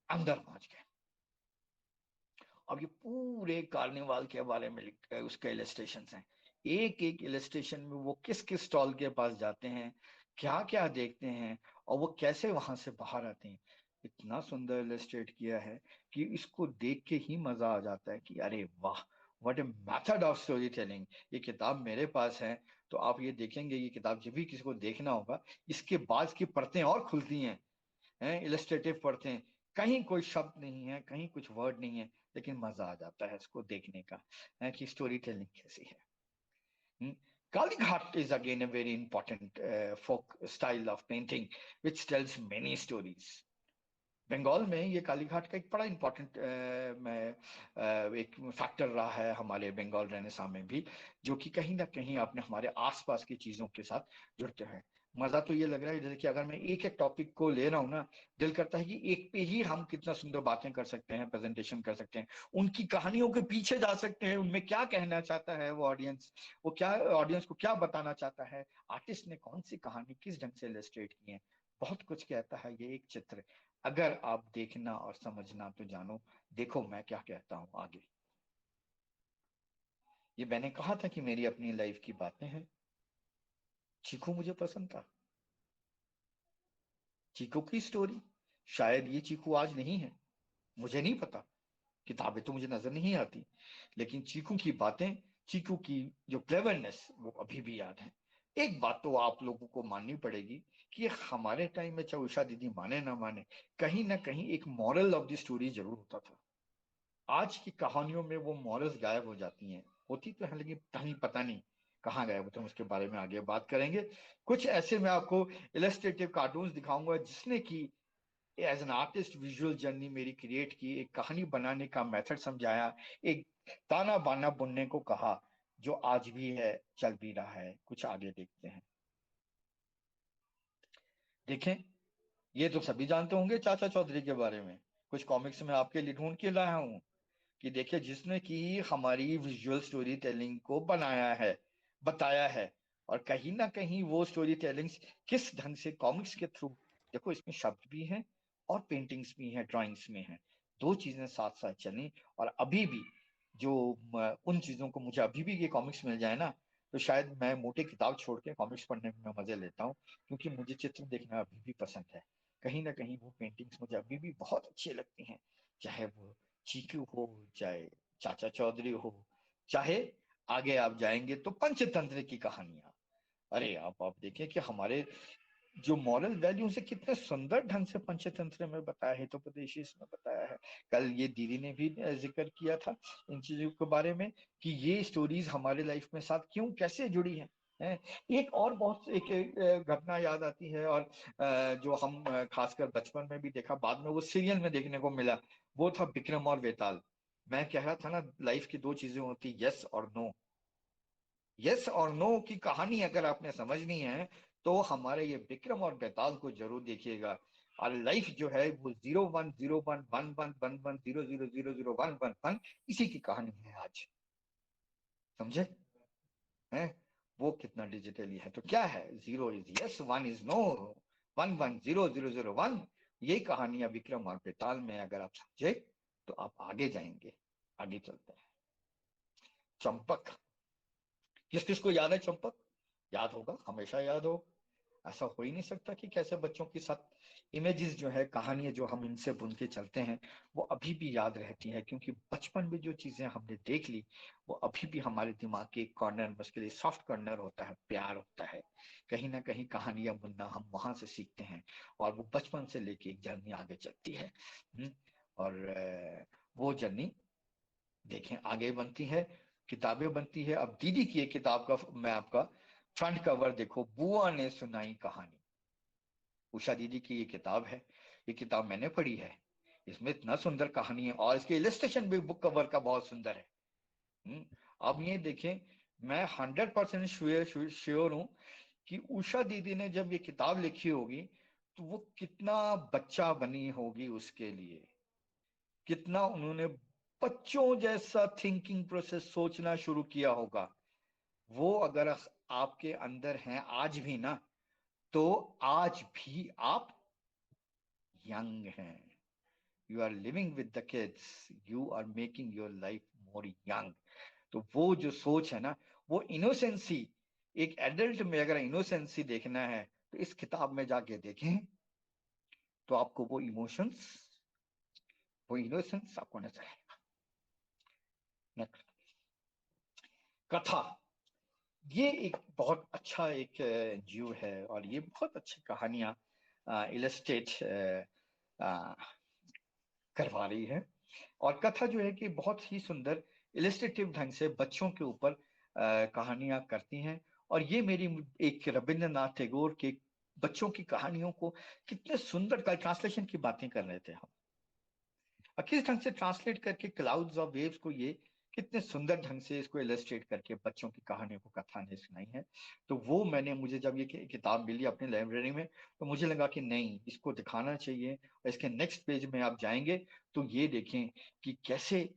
अंदर पहुंच गए। अब ये पूरे कार्निवाल के बारे में उसके इलस्ट्रेशन हैं। एक एक इलस्ट्रेशन में वो किस किस स्टॉल के पास जाते हैं, क्या क्या देखते हैं, और वो कैसे वहां से बाहर आते हैं। इतना सुंदर इलस्ट्रेट किया है कि इसको देख के ही मजा आ जाता है कि अरे वाह, what a method of story telling. ये किताब मेरे पास है, तो आप ये देखेंगे, ये किताब जब भी किसी को देखना होगा, इसके बाद की परतें और खुलती हैं इलस्ट्रेटिव पढ़ते हैं। कहीं कोई शब्द नहीं है, कहीं कुछ वर्ड नहीं है, लेकिन मजा आ जाता है इसको देखने का, है कि स्टोरी टेलिंग कैसी है। Kalighat is again a very important folk style of painting which tells many stories. Bengal में ये कालीघाट का एक बड़ा इंपॉर्टेंट एक फैक्टर रहा है हमारे बंगाल रेनेसां में भी, जो कि कहीं ना कहीं अपने हमारे आसपास की चीजों के साथ जुड़ते हैं। मजा तो ये लग रहा है जैसे कि अगर मैं एक एक टॉपिक को ले रहा हूँ ना, दिल करता है कि एक पे ही हम कितना सुंदर बातें कर सकते हैं, प्रेजेंटेशन कर सकते हैं, उनकी कहानियों के पीछे जा सकते हैं, उनमें क्या कहना चाहता है वो ऑडियंस, वो क्या ऑडियंस को क्या बताना चाहता है, आर्टिस्ट ने कौन सी कहानी किस ढंग से इलस्ट्रेट की है। बहुत कुछ कहता है ये एक चित्र। अगर आप देखना और समझना तो जानो। देखो मैं क्या कहता हूं आगे। ये मैंने कहा था कि मेरी अपनी लाइफ की बातें हैं। चीकू मुझे पसंद था, चीकू की स्टोरी। शायद ये चीकू आज नहीं है, मुझे नहीं पता, किताबें तो मुझे नजर नहीं आती, लेकिन चीकू की बातें, चीकू की जो क्लेवरनेस, वो अभी भी याद है। एक बात तो आप लोगों को माननी पड़ेगी कि हमारे टाइम में, चाहे उषा दीदी माने ना माने, कहीं ना कहीं एक मॉरल ऑफ द स्टोरी जरूर होता था। आज की कहानियों में वो मॉरल्स गायब हो जाती हैं, होती तो है लेकिन कहीं पता नहीं कहाँ गायब होते हैं, उसके बारे में आगे बात करेंगे। कुछ ऐसे मैं आपको इलस्ट्रेटिव कार्टून्स दिखाऊंगा जिसने की as an artist visual journey मेरी क्रिएट की, एक कहानी बनाने का मेथड समझाया, एक ताना बाना बुनने को कहा, जो आज भी है, चल भी रहा है। कुछ आगे देखते हैं। देखें, ये तो सभी जानते होंगे चाचा चौधरी के बारे में। कुछ कॉमिक्स में आपके लिए ढूंढ के लाया हूं कि देखिए, जिसने की हमारी विजुअल स्टोरी टेलिंग को बनाया है, बताया है, और कहीं ना कहीं वो स्टोरी टेलिंग्स किस ढंग से कॉमिक्स के थ्रू, देखो इसमें शब्द भी हैं और पेंटिंग्स भी हैं, ड्राइंग्स में हैं, दो चीजें साथ साथ चलें। और अभी भी जो उन चीजों को, मुझे अभी भी ये कॉमिक्स मिल जाए ना, तो शायद मैं मोटी किताब छोड़ के कॉमिक्स पढ़ने में मैं मजे लेता हूँ, क्योंकि मुझे चित्र देखना अभी भी पसंद है। कहीं ना कहीं वो पेंटिंग्स मुझे अभी भी बहुत अच्छी लगती हैं, चाहे वो चीकू हो, चाहे चाचा चौधरी हो, चाहे आगे आप जाएंगे तो पंचतंत्र की कहानियां। अरे आप देखें कि हमारे जो मॉरल वैल्यूज है, कितने सुंदर ढंग से पंचतंत्र में बताया है, हितोपदेश में बताया है। कल ये दीदी ने भी जिक्र किया था इन चीजों के बारे में कि ये स्टोरीज हमारे लाइफ में साथ क्यों कैसे जुड़ी हैं। एक और बहुत एक घटना याद आती है, और जो हम खासकर बचपन में भी देखा, बाद में वो सीरियल में देखने को मिला, वो था विक्रम और वेताल। मैं कह रहा था ना, लाइफ की दो चीजें होती, यस और नो। यस और नो की कहानी अगर आपने समझनी है, तो हमारे ये विक्रम और बेताल को जरूर देखिएगा। और लाइफ जो है वो 01011111000011 इसी की कहानी है आज। समझे हैं? वो कितना डिजिटली है। तो क्या है, 0 इज यस, 1 इज नो, 1 1 0 0 0 1। ये कहानियां विक्रम और बेताल में अगर आप समझे तो आप आगे जाएंगे। आगे चलते हैं। चंपक, किस किस को याद है चंपक? याद होगा, हमेशा याद हो। ऐसा हो ही नहीं सकता कि कैसे बच्चों के साथ इमेजेस जो है, कहानियां जो हम इनसे बुन के चलते हैं, वो अभी भी याद रहती है। क्योंकि बचपन में जो चीजें हमने देख ली वो अभी भी हमारे दिमाग के एक कॉर्नर में, उसके लिए सॉफ्ट कॉर्नर होता है, प्यार होता है। कहीं ना कहीं कहानियां बुनना हम वहां से सीखते हैं और वो बचपन से लेके एक जर्नी आगे चलती है। और वो जर्नी देखें आगे बनती है, किताबें बनती है। अब दीदी की एक किताब का मैं आपका फ्रंट कवर देखो, बुआ ने सुनाई कहानी। उषा दीदी की ये किताब है, ये किताब मैंने पढ़ी है। इसमें इतना सुंदर कहानी है और इसके इलस्ट्रेशन भी बुक कवर का बहुत सुंदर है। अब ये देखें, मैं 100% श्योर हूं कि उषा दीदी ने जब ये किताब लिखी होगी तो वो कितना बच्चा बनी होगी उसके लिए, कितना उन्होंने बच्चों जैसा थिंकिंग प्रोसेस सोचना शुरू किया होगा। वो अगर आपके अंदर हैं आज भी ना, तो आज भी आप यंग हैं। You are living with the kids, you are making your life more young. तो वो जो सोच है ना, वो इनोसेंसी, एक एडल्ट में अगर इनोसेंसी देखना है तो इस किताब में जाके देखें, तो आपको वो इमोशंस, वो इनोसेंस आपको नजर आएगा। नेक्स्ट, कथा। ये एक बहुत अच्छा एक जीव है और ये बहुत अच्छी कहानियां इलस्ट्रेट करवा रही है। और कथा जो है कि बहुत ही सुंदर इलस्ट्रेटिव ढंग से बच्चों के ऊपर कहानियां करती हैं। और ये मेरी एक रविंद्रनाथ टैगोर के बच्चों की कहानियों को कितने सुंदर, कल ट्रांसलेशन की बातें कर रहे थे हम, और किस ढंग से ट्रांसलेट करके क्लाउड्स और वेव्स को ये कितने सुंदर ढंग से इसको इलस्ट्रेट करके बच्चों की कहानियों को कथा ने सुनाई है। तो वो मैंने, मुझे जब ये किताब मिली अपनी लाइब्रेरी में, तो मुझे लगा कि नहीं, इसको दिखाना चाहिए। और इसके नेक्स्ट पेज में आप जाएंगे तो ये देखें कि कैसे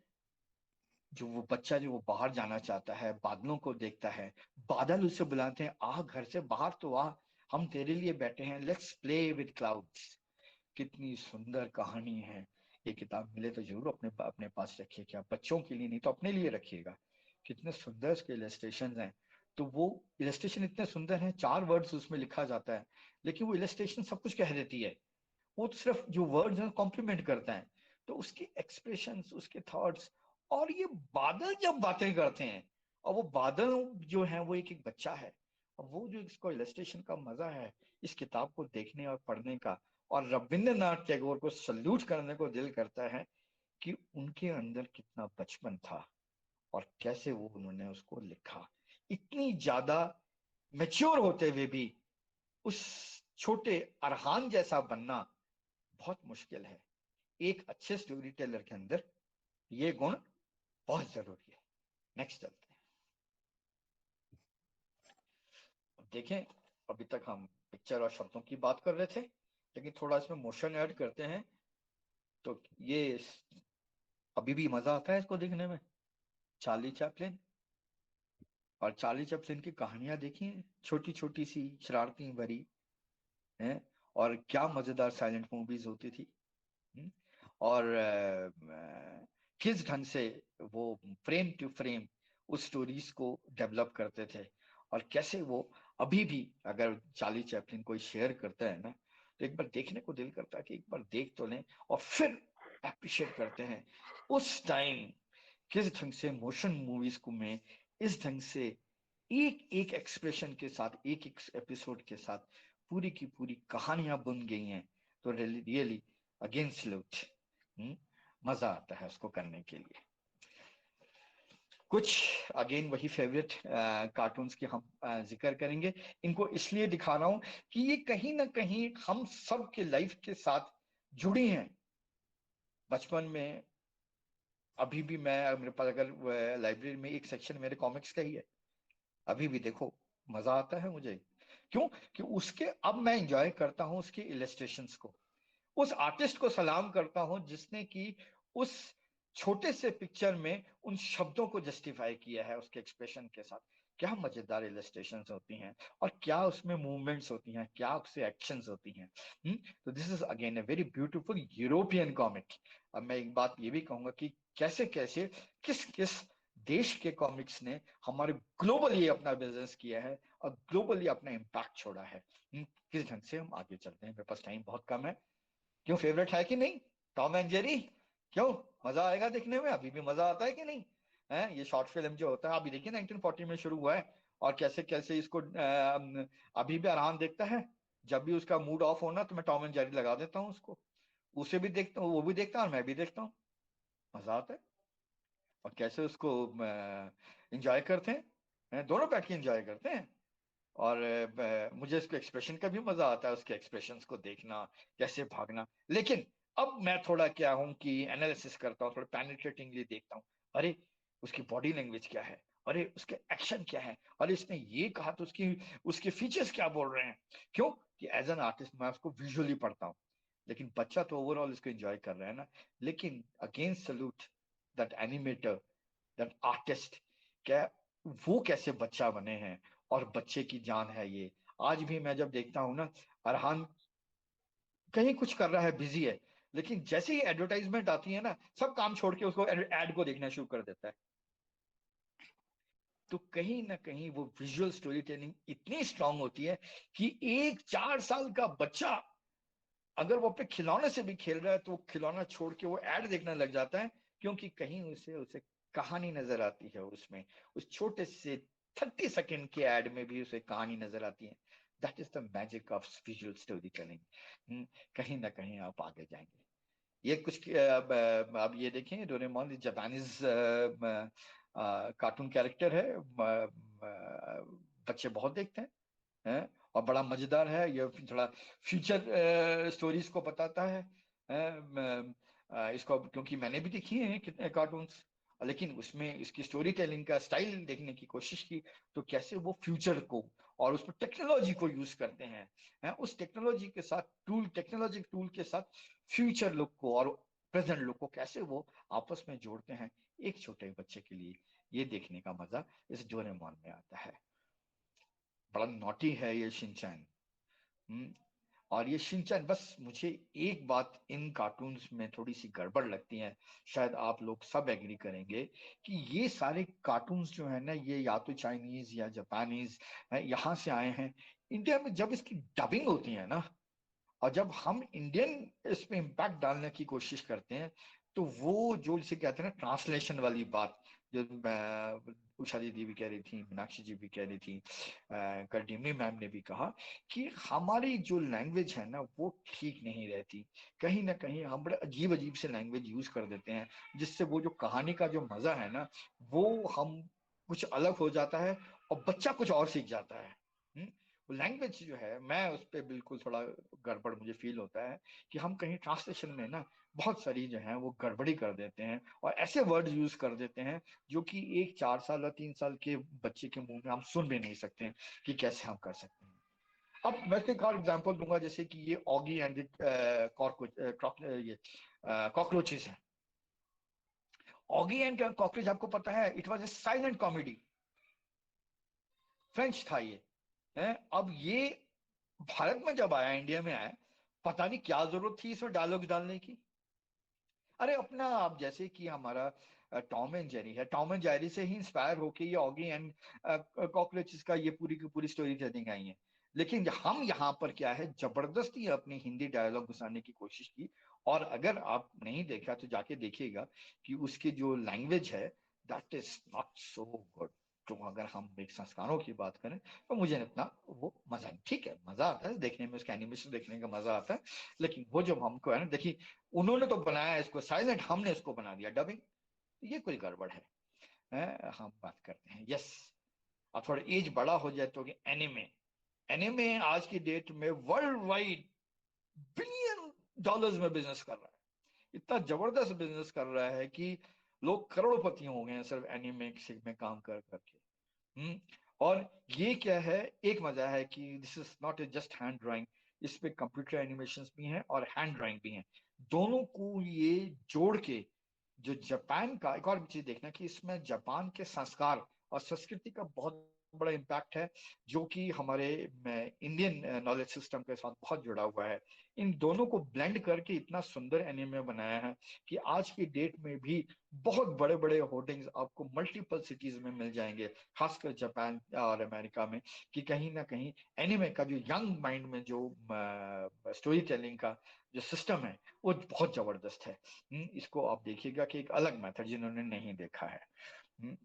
जो वो बच्चा जो वो बाहर जाना चाहता है, बादलों को देखता है, बादल उसे बुलाते हैं, आ घर से बाहर तो आ, हम तेरे लिए बैठे हैं, लेट्स प्ले विद क्लाउड्स। कितनी सुंदर कहानी है। ये किताब मिले तो जरूर अपने अपने पास रखिए, क्या बच्चों के लिए नहीं तो अपने लिए रखिएगा। कितने सुंदर इसके इलस्ट्रेशन हैं। तो वो इलस्ट्रेशन इतने सुंदर हैं, 4 वर्ड्स उसमें लिखा जाता है, लेकिन वो इलस्ट्रेशन सब कुछ कह देती है। वो तो सिर्फ जो वर्ड्स हैं कॉम्प्लीमेंट करता है। तो उसके एक्सप्रेशंस, उसके थॉट्स, और ये बादल जब बातें करते हैं, और वो बादल जो है वो एक एक बच्चा है, और वो जो इसको इलस्ट्रेशन का मजा है इस किताब को देखने और पढ़ने का। और रविंद्रनाथ टैगोर को सल्यूट करने को दिल करता है कि उनके अंदर कितना बचपन था और कैसे वो उन्होंने उसको लिखा। इतनी ज्यादा मैच्योर होते हुए भी उस छोटे अरहान जैसा बनना बहुत मुश्किल है। एक अच्छे स्टोरी टेलर के अंदर ये गुण बहुत जरूरी है। नेक्स्ट चलते हैं। देखें, अभी तक हम पिक्चर और शब्दों की बात कर रहे थे, लेकिन थोड़ा इसमें मोशन ऐड करते हैं तो ये अभी भी मजा आता है इसको देखने में। चार्ली चैपलिन, और चार्ली चैपलिन की कहानियां देखी, छोटी छोटी सी शरारती भरी हैं, और क्या मजेदार साइलेंट मूवीज होती थी। और किस ढंग से वो फ्रेम टू फ्रेम उस स्टोरीज को डेवलप करते थे, और कैसे वो अभी भी अगर चार्ली चैपलिन कोई शेयर करता है ना, तो एक बार देखने को दिल करता है कि एक बार देख तो लें, और फिर अप्रिशिएट करते हैं उस टाइम किस ढंग से मोशन मूवीज को में इस ढंग से एक एक एक्सप्रेशन के साथ, एक एक एपिसोड के साथ पूरी की पूरी कहानियां बुन गई हैं। तो रियली अगेन सल्यूट। मजा आता है उसको करने के लिए। कुछ अगेन वही फेवरेट कार्टून्स की हम जिक्र करेंगे। इनको इसलिए दिखा रहा हूं कि ये कहीं ना कहीं हम सब के लाइफ के साथ जुड़ी हैं। बचपन में अभी भी मैं, मेरे पास अगर लाइब्रेरी में एक सेक्शन मेरे कॉमिक्स का ही है, अभी भी देखो मजा आता है मुझे। क्यों? कि उसके अब मैं एंजॉय करता हूं उसके इलस्ट्रेशंस को, उस आर्टिस्ट को सलाम करता हूं जिसने कि उस छोटे से पिक्चर में उन शब्दों को जस्टिफाई किया है उसके एक्सप्रेशन के साथ। क्या मजेदार इलस्ट्रेशंस होती हैं और क्या उसमें मूवमेंट्स होती हैं, क्या उससे एक्शंस होती हैं। तो this is again a very beautiful European comic. अब मैं एक बात ये भी कहूंगा कि कैसे कैसे किस किस देश के कॉमिक्स ने हमारे ग्लोबली अपना बिजनेस किया है और ग्लोबली अपना इम्पैक्ट छोड़ा है। किस ढंग से हम आगे चलते हैं, मेरे पास टाइम बहुत कम है। क्यों, फेवरेट है कि नहीं टॉम एंड जेरी? क्यों, मजा आएगा देखने में? अभी भी मजा आता है कि नहीं? है ये शॉर्ट फिल्म जो होता है, अभी देखिए 1940 में शुरू हुआ है और कैसे कैसे इसको अभी भी आराम देखता है। जब भी उसका मूड ऑफ होना तो मैं टॉम एंड जेरी लगा देता हूँ उसको, उसे भी देखता हूँ, वो भी देखता है और मैं भी देखता हूँ। मजा आता है और कैसे उसको एंजॉय करते हैं, दोनों बैठ के एंजॉय करते हैं। और मुझे इसके एक्सप्रेशन का भी मजा आता है, उसके एक्सप्रेशंस को देखना, कैसे भागना। लेकिन अब मैं थोड़ा क्या हूं कि एनालिसिस करता हूँ, थोड़ा पेनिट्रेटिंगली देखता हूँ। अरे उसकी बॉडी लैंग्वेज क्या है, अरे उसके एक्शन क्या है, अरे इसने ये कहा तो उसकी उसके फीचर्स क्या बोल रहे हैं। क्यों कि एज एन आर्टिस्ट मैं उसको विजुअली पढ़ता हूँ, लेकिन बच्चा तो ओवरऑल इसको एंजॉय कर रहा है ना। लेकिन again salute that animator, that artist. क्या वो कैसे बच्चा बने हैं और बच्चे की जान है ये। आज भी मैं जब देखता हूँ ना, अरहान कहीं कुछ कर रहा है, बिजी है, लेकिन जैसे ही एडवर्टाइजमेंट आती है ना, सब काम छोड़ के उसको एड को देखना शुरू कर देता है। तो कहीं ना कहीं वो विजुअल स्टोरी टेलिंग इतनी स्ट्रांग होती है कि एक 4 साल का बच्चा अगर वो अपने खिलौने से भी खेल रहा है तो वो खिलौना छोड़ के वो एड देखने लग जाता है, क्योंकि कहीं उसे उसे कहानी नजर आती है उसमें। उस छोटे से 30 सेकंड के एड में भी उसे कहानी नजर आती है। That is the magic of visual story telling. कहीं ना कहीं आप आगे जाएंगे। ये कुछ अब ये देखें, डोरेमोन जापानीज कार्टून कैरेक्टर है, बच्चे बहुत देखते हैं और बड़ा मजेदार है। ये थोड़ा फ्यूचर स्टोरीज को बताता है। इसको क्योंकि मैंने भी देखी है कितने कार्टून्स, लेकिन उसमें इसकी स्टोरी टेलिंग का स्टाइल देखने की कोशिश की, तो कैसे वो फ्यूचर को और उसमें टेक्नोलॉजी को यूज करते हैं, उस टेक्नोलॉजी के साथ टेक्नोलॉजी टूल के साथ फ्यूचर लुक को और प्रेजेंट लुक को कैसे वो आपस में जोड़ते हैं एक छोटे बच्चे के लिए। ये देखने का मजा इस डोरेमोन में आता है। बड़ा नॉटी है ये शिनचैन। और ये शिनचैन, बस मुझे एक बात इन कार्टून्स में थोड़ी सी गड़बड़ लगती है, शायद आप लोग सब एग्री करेंगे कि ये सारे कार्टून्स जो है ना, ये या तो चाइनीज या जापानीज यहाँ से आए हैं। इंडिया में जब इसकी डबिंग होती है ना, और जब हम इंडियन इस पे इम्पैक्ट डालने की कोशिश करते हैं, तो वो जो जिसे कहते हैं ना ट्रांसलेशन वाली बात, जो उषा दीदी भी कह रही थी, मीनाक्षी जी भी कह रही थी, कल डिमनी मैम ने भी कहा कि हमारी जो लैंग्वेज है ना वो ठीक नहीं रहती। कहीं ना कहीं हम बड़े अजीब अजीब से लैंग्वेज यूज कर देते हैं, जिससे वो जो कहानी का जो मजा है ना, वो हम कुछ अलग हो जाता है और बच्चा कुछ और सीख जाता है। लैंग्वेज जो है, मैं उस पर बिल्कुल थोड़ा गड़बड़ मुझे फील होता है कि हम कहीं ट्रांसलेशन में ना बहुत सारी जो है वो गड़बड़ी कर देते हैं और ऐसे वर्ड यूज कर देते हैं जो कि एक 4 साल या 3 साल के बच्चे के मुंह में हम सुन भी नहीं सकते हैं कि कैसे हम कर सकते हैं। अब मैं एक और एग्जांपल दूंगा, जैसे कि ये ऑगी एंड ये कॉकरोचेस है। ऑगी एंड कॉकरोच, आपको पता है it was a silent comedy, French था ये है। अब ये भारत में जब आया, इंडिया में आया, पता नहीं क्या जरूरत थी इसमें डायलॉग डालने की। अरे अपना आप जैसे कि हमारा टॉम एंड जेरी है, टॉम एंड जेरी से ही इंस्पायर होके ये ऑगी एंड कॉकरोचेस का ये पूरी की पूरी स्टोरी टेलिंग आई है। लेकिन हम यहाँ पर क्या है, जबरदस्ती अपनी हिंदी डायलॉग घुसाने की कोशिश की। और अगर आप नहीं देखा तो जाके देखिएगा कि उसकी जो लैंग्वेज है, that is not so good. तो अगर हम एक संस्कारों की बात करें तो मुझे इतना वो मजा नहीं, ठीक है मजा आता है देखने में, उसका एनिमेशन देखने का मजा आता है, लेकिन वो जब हमको है ना, देखिए उन्होंने तो बनाया इसको साइलेंट, हमने इसको बना दिया डबिंग, ये कोई गड़बड़ है। हम बात करते हैं यस, अब थोड़ा एज बड़ा हो जाए तो एनिमे। एनिमे आज की डेट में वर्ल्ड वाइड बिलियन डॉलर्स में बिजनेस कर रहा है। इतना जबरदस्त बिजनेस कर रहा है कि लोग करोड़पति हो गए हैं सिर्फ एनिमे में काम कर करके। और ये क्या है, एक मजा है कि this is not a just hand drawing, इस पे कंप्यूटर एनिमेशंस भी हैं और हैंड ड्राइंग भी हैं। दोनों को ये जोड़ के जो जापान का एक और चीज देखना कि इसमें जापान के संस्कार और संस्कृति का बहुत बड़ा इम्पैक्ट है, जो कि हमारे इंडियन नॉलेज सिस्टम के साथ बहुत जुड़ा हुआ है। इन दोनों को ब्लेंड करके इतना सुंदर एनिमे बनाया है कि आज की डेट में भी बहुत बड़े बड़े होर्डिंग्स आपको मल्टीपल सिटीज में मिल जाएंगे, खासकर जापान और अमेरिका में, कि कहीं ना कहीं एनिमे का जो यंग माइंड में जो स्टोरी टेलिंग का जो सिस्टम है वो बहुत जबरदस्त है। इसको आप देखिएगा कि एक अलग मेथड जिन्होंने नहीं देखा है।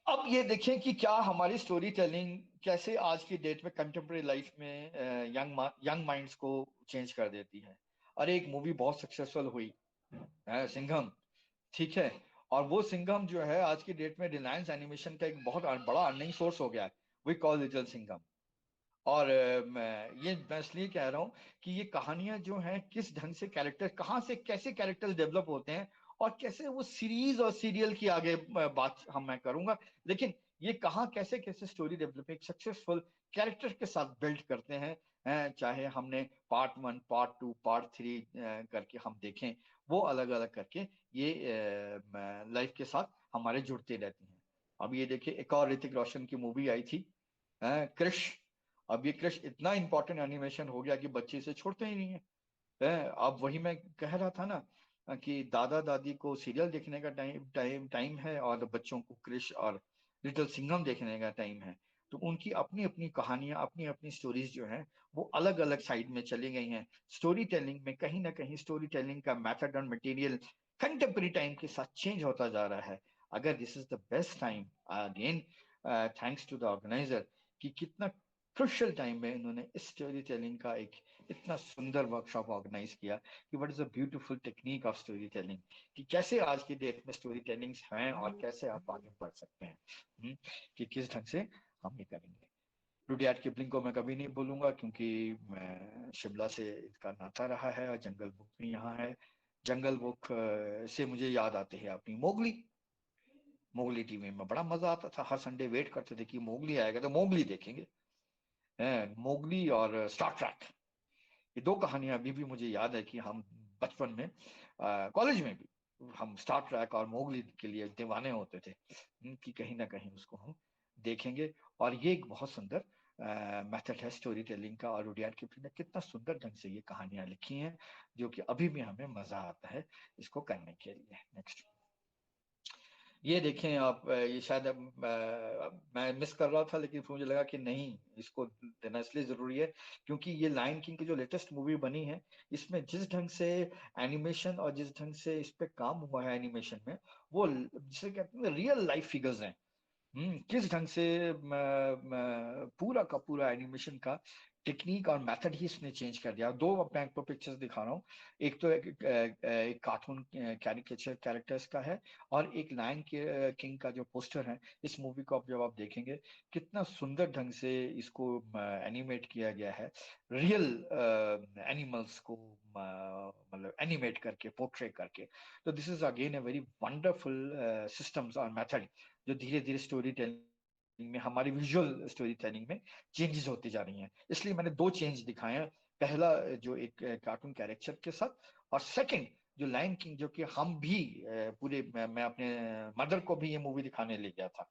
अब ये देखें कि क्या हमारी स्टोरी टेलिंग कैसे आज की डेट में कंटेम्प्रेरी लाइफ में यंग माइंड्स को चेंज कर देती है। और एक मूवी बहुत सक्सेसफुल हुई सिंघम, ठीक है, और वो सिंघम जो है आज की डेट में रिलायंस एनिमेशन का एक बहुत बड़ा अर्निंग सोर्स हो गया है। We call little Singham. और मैं इसलिए कह रहा हूँ कि ये कहानियां जो हैं किस ढंग से कैरेक्टर, कहाँ से कैसे कैरेक्टर डेवलप होते हैं, और कैसे वो सीरीज और सीरियल की आगे बात मैं करूंगा, लेकिन ये कहाँ कैसे कैसे स्टोरी डेवलप एक सक्सेसफुल कैरेक्टर के साथ बिल्ड करते हैं। चाहे हमने पार्ट 1 पार्ट 2 पार्ट 3 करके हम देखें, वो अलग अलग करके ये लाइफ के साथ हमारे जुड़ते रहती हैं। अब ये देखिए एक और ऋतिक रोशन की मूवी आई थी क्रिश। अब ये क्रिश इतना इंपॉर्टेंट एनिमेशन हो गया कि बच्चे इसे छोड़ते ही नहीं है। अब वही मैं कह रहा था ना कि दादा दादी को सीरियल देखने का टाइम टाइम टाइम है और बच्चों को क्रिश और लिटिल सिंघम देखने का टाइम है। तो उनकी अपनी अपनी कहानियां, अपनी अपनी स्टोरीज जो हैं वो अलग अलग साइड में चली गई हैं। स्टोरी टेलिंग में कहीं ना कहीं स्टोरी टेलिंग का मेथड और मटेरियल कंटेम्प्रेरी टाइम के साथ चेंज होता जा रहा है। अगर this is the best time again, thanks to the organiser, कि कितना क्रुशियल टाइम में इन्होंने इस स्टोरी टेलिंग का एक इतना सुंदर वर्कशॉप ऑर्गेनाइज किया कि what is a beautiful technique of story telling, कि कैसे आज की डेट में स्टोरी टेलिंग्स हैं और कैसे आप आगे बढ़ सकते हैं। कि किस ढंग से हम ये करेंगे। रुडयार्ड किपलिंग को मैं कभी नहीं बोलूंगा क्योंकि मैं शिमला से इसका नाता रहा है और जंगल बुक भी यहाँ है। जंगल बुक से मुझे याद आते हैं अपनी मोगली। मोगली टीवी में बड़ा मजा आता था, हर संडे वेट करते थे कि मोगली आएगा तो मोगली देखेंगे। मोगली और स्टार ट्रैक, ये दो कहानियां अभी भी मुझे याद है कि हम बचपन में कॉलेज में भी हम स्टार ट्रैक और मोगली के लिए दीवाने होते थे। कि कहीं ना कहीं उसको हम देखेंगे। और ये एक बहुत सुंदर मेथड है स्टोरी टेलिंग का, और रुडयार्ड किपलिंग ने कितना सुंदर ढंग से ये कहानियां लिखी हैं जो कि अभी भी हमें मजा आता है इसको करने के लिए। नेक्स्ट ये देखें आप, ये शायद मैं मिस कर रहा था लेकिन फिर मुझे लगा कि नहीं, इसको देना इसलिए जरूरी है क्योंकि ये लायन किंग की जो लेटेस्ट मूवी बनी है, इसमें जिस ढंग से एनिमेशन और जिस ढंग से इस पे काम हुआ है एनिमेशन में, वो जिसे कहते हैं रियल लाइफ फिगर्स हैं। किस ढंग से पूरा का पूरा एनिमेशन का टेक्निक और मेथड ही इसने चेंज कर दिया। दो मैं आपको पिक्चर्स दिखा रहा हूँ। एक तो एक कार्टून कैरिकेचर कैरेक्टर्स का है, और एक लायन किंग का जो पोस्टर है। इस मूवी को जब आप देखेंगे कितना सुंदर ढंग से इसको एनिमेट किया गया है, रियल एनिमल्स को मतलब एनिमेट करके पोर्ट्रे करके। तो this is again a very wonderful systems और मेथड जो धीरे धीरे स्टोरी टेलिंग में, हमारी विजुअल स्टोरी टेलिंग में चेंजेस होती जा रही हैं। इसलिए मैंने दो चेंज दिखाए हैं, पहला जो एक कार्टून कैरेक्टर के साथ, और सेकंड जो लायन किंग, जो कि हम भी पूरे मैं अपने मदर को भी ये मूवी दिखाने ले गया था,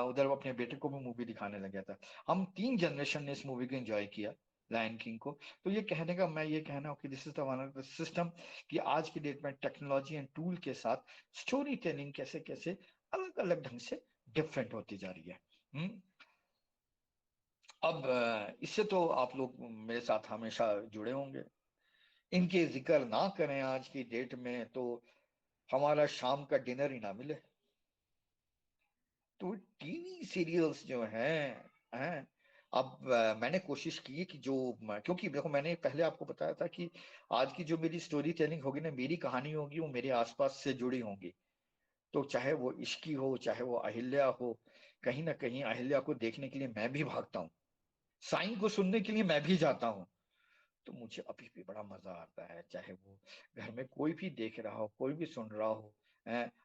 उधर अपने बेटे को भी मूवी दिखाने लग गया था। हम 3 जनरेशन ने इस मूवी को एंजॉय किया, लायन किंग को। तो ये कहने का मैं ये कहना हूँ कि this is the one of the system, कि आज की डेट में टेक्नोलॉजी एंड टूल के साथ स्टोरी टेलिंग कैसे कैसे अलग अलग ढंग से डिफरेंट होती जा रही है। अब इससे तो आप लोग मेरे साथ हमेशा जुड़े होंगे, इनके जिक्र ना करें आज की डेट में तो हमारा शाम का डिनर ही ना मिले। तो टीवी सीरियल्स जो हैं अब मैंने कोशिश की कि जो, क्योंकि देखो मैंने पहले आपको बताया था कि आज की जो मेरी स्टोरी टेलिंग होगी ना, मेरी कहानी होगी, वो मेरे आसपास से जुड़ी होंगी। तो चाहे वो इश्की हो, चाहे वो अहिल्या हो, कहीं ना कहीं अहिल्या को देखने के लिए मैं भी भागता हूँ, साईं को सुनने के लिए मैं भी जाता हूँ। तो मुझे अभी भी बड़ा मजा आता है, चाहे वो घर में कोई भी देख रहा हो, कोई भी सुन रहा हो।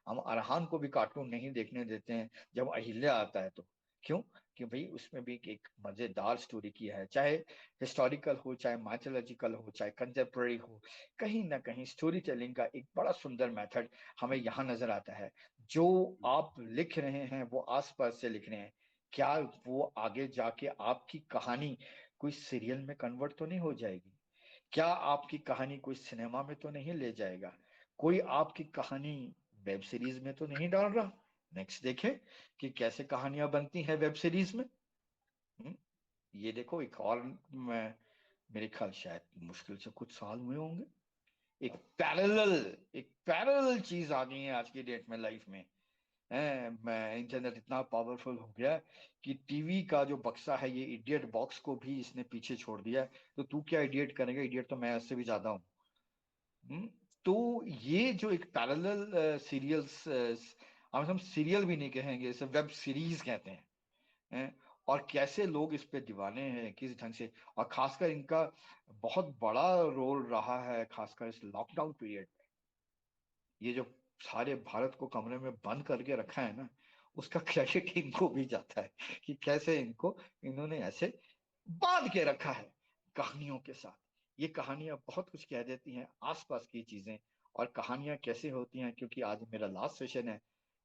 हम अरहान को भी कार्टून नहीं देखने देते हैं जब अहिल्या आता है तो, क्यों? कि भाई उसमें भी एक मजेदार स्टोरी किया है, चाहे हिस्टोरिकल हो, चाहे माइथोलॉजिकल हो, चाहे कंटेम्पररी हो, कहीं ना कहीं स्टोरी टेलिंग का एक बड़ा सुंदर मेथड हमें यहाँ नजर आता है। जो आप लिख रहे हैं वो आसपास से लिख रहे हैं, क्या वो आगे जाके आपकी कहानी कोई सीरियल में कन्वर्ट तो नहीं हो जाएगी? क्या आपकी कहानी कोई सिनेमा में तो नहीं ले जाएगा? कोई आपकी कहानी वेब सीरीज में तो नहीं डाल रहा? नेक्स्ट देखें कि कैसे कहानियां बनती हैं वेब सीरीज में। ये देखो एक और, मैं मेरे ख्याल शायद मुश्किल से कुछ साल हुए होंगे, एक पैरेलल चीज आ गई है आज की डेट में लाइफ में। मैं इंटरनेट इतना पावरफुल हो गया कि टीवी का जो बक्सा है, ये इडियट बॉक्स को भी इसने पीछे छोड़ दिया है। तो तू क्या इडियट करेगा? इडियट तो मैं इससे भी ज्यादा हूँ। तो ये जो एक पैरेलल सीरियल्स, हम सीरियल भी नहीं कहेंगे, इसे वेब सीरीज कहते हैं। और कैसे लोग इस पे दीवाने हैं किस ढंग से, और खासकर इनका बहुत बड़ा रोल रहा है खासकर इस लॉकडाउन पीरियड में। ये जो सारे भारत को कमरे में बंद करके रखा है ना, उसका क्रेडिट इनको भी जाता है कि कैसे इनको इन्होंने ऐसे बांध के रखा है कहानियों के साथ। ये कहानियां बहुत कुछ कह देती हैं, आसपास की चीजें। और कहानियां कैसे होती हैं, क्योंकि आज मेरा लास्ट सेशन है,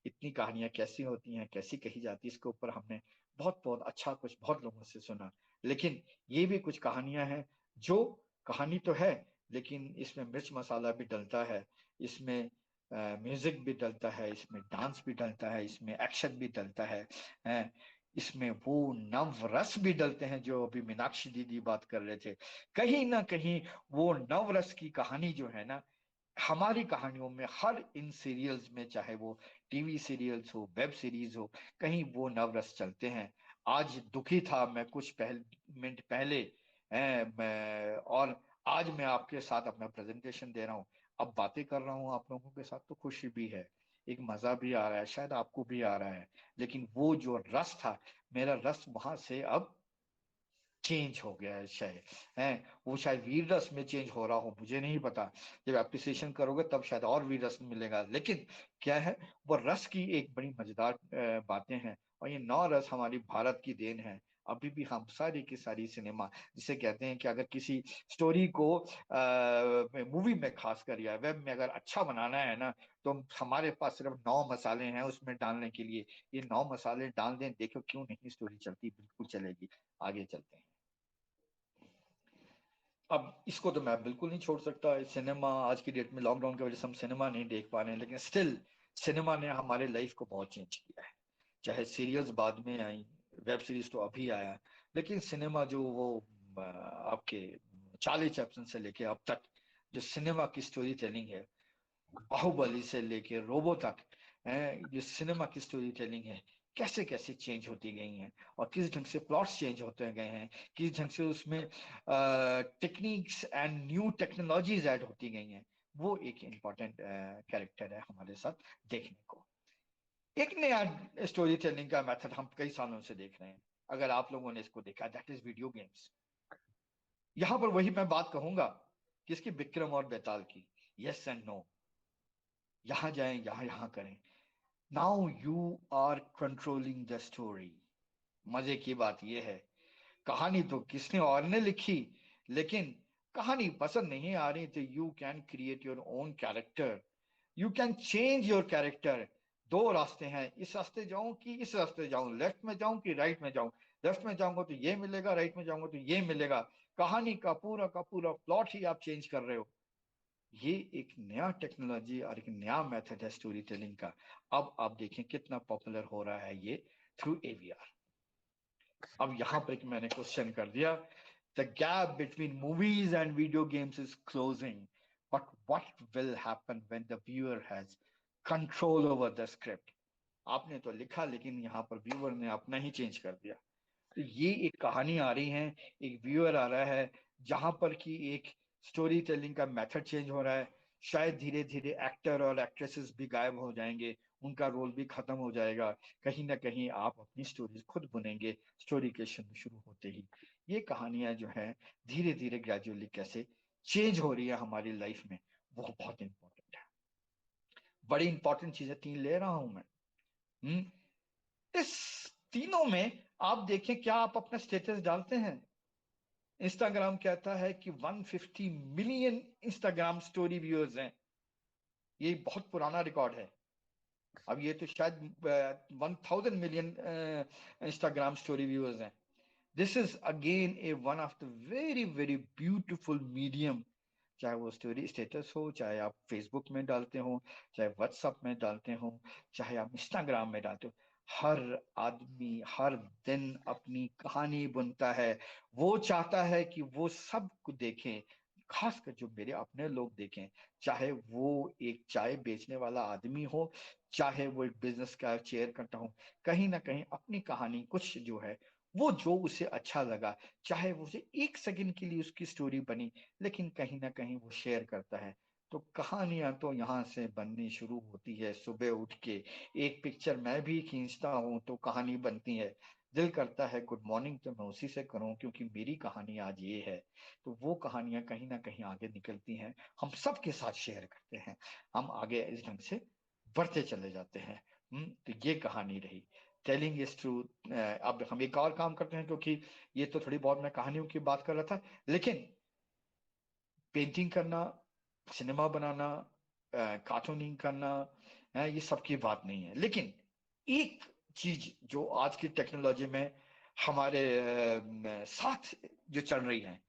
इतनी कहानियां कैसी होती हैं, कैसी कही जाती है, इसके ऊपर हमने बहुत बहुत अच्छा कुछ बहुत लोगों से सुना। लेकिन ये भी कुछ कहानियां हैं जो, कहानी तो है लेकिन इसमें मिर्च मसाला भी डलता है, इसमें म्यूजिक भी डलता है, इसमें डांस भी डलता है, इसमें एक्शन भी डलता है, इसमें वो नव रस भी डलते हैं जो अभी मीनाक्षी दीदी बात कर रहे थे। कहीं ना कहीं वो नव रस की कहानी जो है ना, हमारी कहानियों में, हर इन सीरियल्स में, चाहे वो टीवी सीरियल्स हो, वेब सीरीज हो, कहीं वो नवरस चलते हैं। आज दुखी था मैं कुछ मिनट पहले, और आज मैं आपके साथ अपना प्रेजेंटेशन दे रहा हूँ, अब बातें कर रहा हूँ आप लोगों के साथ, तो खुशी भी है, एक मजा भी आ रहा है, शायद आपको भी आ रहा है। लेकिन वो जो रस था, मेरा रस वहां से अब चेंज हो गया है शायद, है वो शायद वीर रस में चेंज हो रहा हो, मुझे नहीं पता। जब एप्रिसिएशन करोगे तब शायद और वीर रस मिलेगा। लेकिन क्या है, वो रस की एक बड़ी मजेदार बातें हैं। और ये 9 रस हमारी भारत की देन है। अभी भी हम सारी की सारी सिनेमा, जिसे कहते हैं कि अगर किसी स्टोरी को मूवी में खासकर या वेब में अगर अच्छा बनाना है ना, तो हमारे पास सिर्फ 9 मसाले हैं उसमें डालने के लिए। ये 9 मसाले डाल दें, देखो क्यों नहीं स्टोरी चलती, बिल्कुल चलेगी। आगे चलते हैं। अब इसको तो मैं बिल्कुल नहीं छोड़ सकता, सिनेमा आज की डेट में लॉकडाउन की वजह से हम सिनेमा नहीं देख पा रहे हैं, लेकिन स्टिल सिनेमा ने हमारे लाइफ को बहुत चेंज किया है। चाहे सीरियल्स बाद में आई, वेब सीरीज तो अभी आया, लेकिन सिनेमा जो वो आपके चार्ली चैप्लिन से लेके अब तक जो सिनेमा की स्टोरी टेलिंग है, बाहुबली से लेके रोबो तक, ये सिनेमा की स्टोरी टेलिंग है, कैसे कैसे चेंज होती गई हैं, और किस ढंग से प्लॉट्स चेंज होते गए हैं, किस ढंग से उसमें techniques and new technologies add होती गई हैं। वो एक इम्पॉर्टेंट कैरेक्टर है हमारे साथ देखने को। एक नया स्टोरी टेलिंग का मेथड हम कई सालों से देख रहे हैं, अगर आप लोगों ने इसको देखा, दैट इज वीडियो गेम्स। यहां पर वही मैं बात कहूंगा, किसकी, विक्रम और बेताल की, यस एंड नो, यहां जाएं यहां यहां करें। Now you are controlling the story. मजे की बात यह है, कहानी तो किसने और ने लिखी, लेकिन कहानी पसंद नहीं आ रही तो you can create your own character, you can change your character. 2 रास्ते हैं, इस रास्ते जाऊं कि इस रास्ते जाऊं, लेफ्ट में जाऊं कि राइट में जाऊं। लेफ्ट में जाऊंगा तो ये मिलेगा, राइट में जाऊंगा तो ये मिलेगा। कहानी का पूरा प्लॉट ही आप चेंज कर रहे हो। ये एक नया टेक्नोलॉजी और एक नया मेथड है स्टोरी टेलिंग का। अब आप देखें कितना पॉपुलर हो रहा है ये थ्रू एवीआर। अब यहां पर एक मैंने क्वेश्चन कर दिया, the gap between movies and video games is closing, but what will happen when the viewer has control over the script? आपने तो लिखा, लेकिन यहाँ पर व्यूअर ने अपना ही चेंज कर दिया। तो ये एक कहानी आ रही है, एक व्यूअर आ रहा है, जहां पर कि एक स्टोरी टेलिंग का मेथड चेंज हो रहा है। शायद धीरे धीरे एक्टर और एक्ट्रेसेस भी गायब हो जाएंगे, उनका रोल भी खत्म हो जाएगा। कहीं ना कहीं आप अपनी स्टोरीज खुद बुनेंगे स्टोरी के शुरू होते ही। ये कहानियां जो है धीरे धीरे ग्रेजुअली कैसे चेंज हो रही है हमारी लाइफ में, वो बहुत इंपॉर्टेंट है। बड़ी इंपॉर्टेंट चीजें 3 ले रहा हूं मैं। इस तीनों में आप देखें क्या आप अपना स्टेटस डालते हैं? इंस्टाग्राम कहता है कि 150 मिलियन इंस्टाग्राम स्टोरी व्यूअर्स हैं। ये बहुत पुराना रिकॉर्ड है। अब ये तो शायद 1000 मिलियन इंस्टाग्राम स्टोरी व्यूअर्स हैं। This is again A one of the very very beautiful medium, चाहे वो स्टोरी स्टेटस हो, चाहे आप फेसबुक में डालते हो, चाहे व्हाट्सएप में डालते हो, चाहे आप इंस्टाग्राम में डालते हो। हर आदमी हर दिन अपनी कहानी बुनता है। वो चाहता है कि वो सबको देखें, खासकर जो मेरे अपने लोग देखें, चाहे वो एक चाय बेचने वाला आदमी हो, चाहे वो एक बिजनेस का चेयर करता हो, कहीं ना कहीं अपनी कहानी कुछ जो है वो जो उसे अच्छा लगा, चाहे वो उसे 1 सेकंड के लिए उसकी स्टोरी बनी, लेकिन कहीं ना कहीं वो शेयर करता है। तो कहानियां तो यहाँ से बननी शुरू होती है सुबह उठ के। एक पिक्चर मैं भी खींचता हूँ तो कहानी बनती है। दिल करता है गुड मॉर्निंग तो मैं उसी से करूं, क्योंकि मेरी कहानी आज ये है। तो वो कहानियां कहीं ना कहीं आगे निकलती हैं, हम सबके साथ शेयर करते हैं, हम आगे इस ढंग से बढ़ते चले जाते हैं। तो ये कहानी रही, टेलिंग इज ट्रूथ। अब हम एक और काम करते हैं, क्योंकि ये तो थोड़ी बहुत मैं कहानियों की बात कर रहा था, लेकिन पेंटिंग करना, सिनेमा बनाना, कार्टूनिंग करना, ये सबकी बात नहीं है। लेकिन एक चीज जो आज की टेक्नोलॉजी में हमारे साथ जो चल रही है,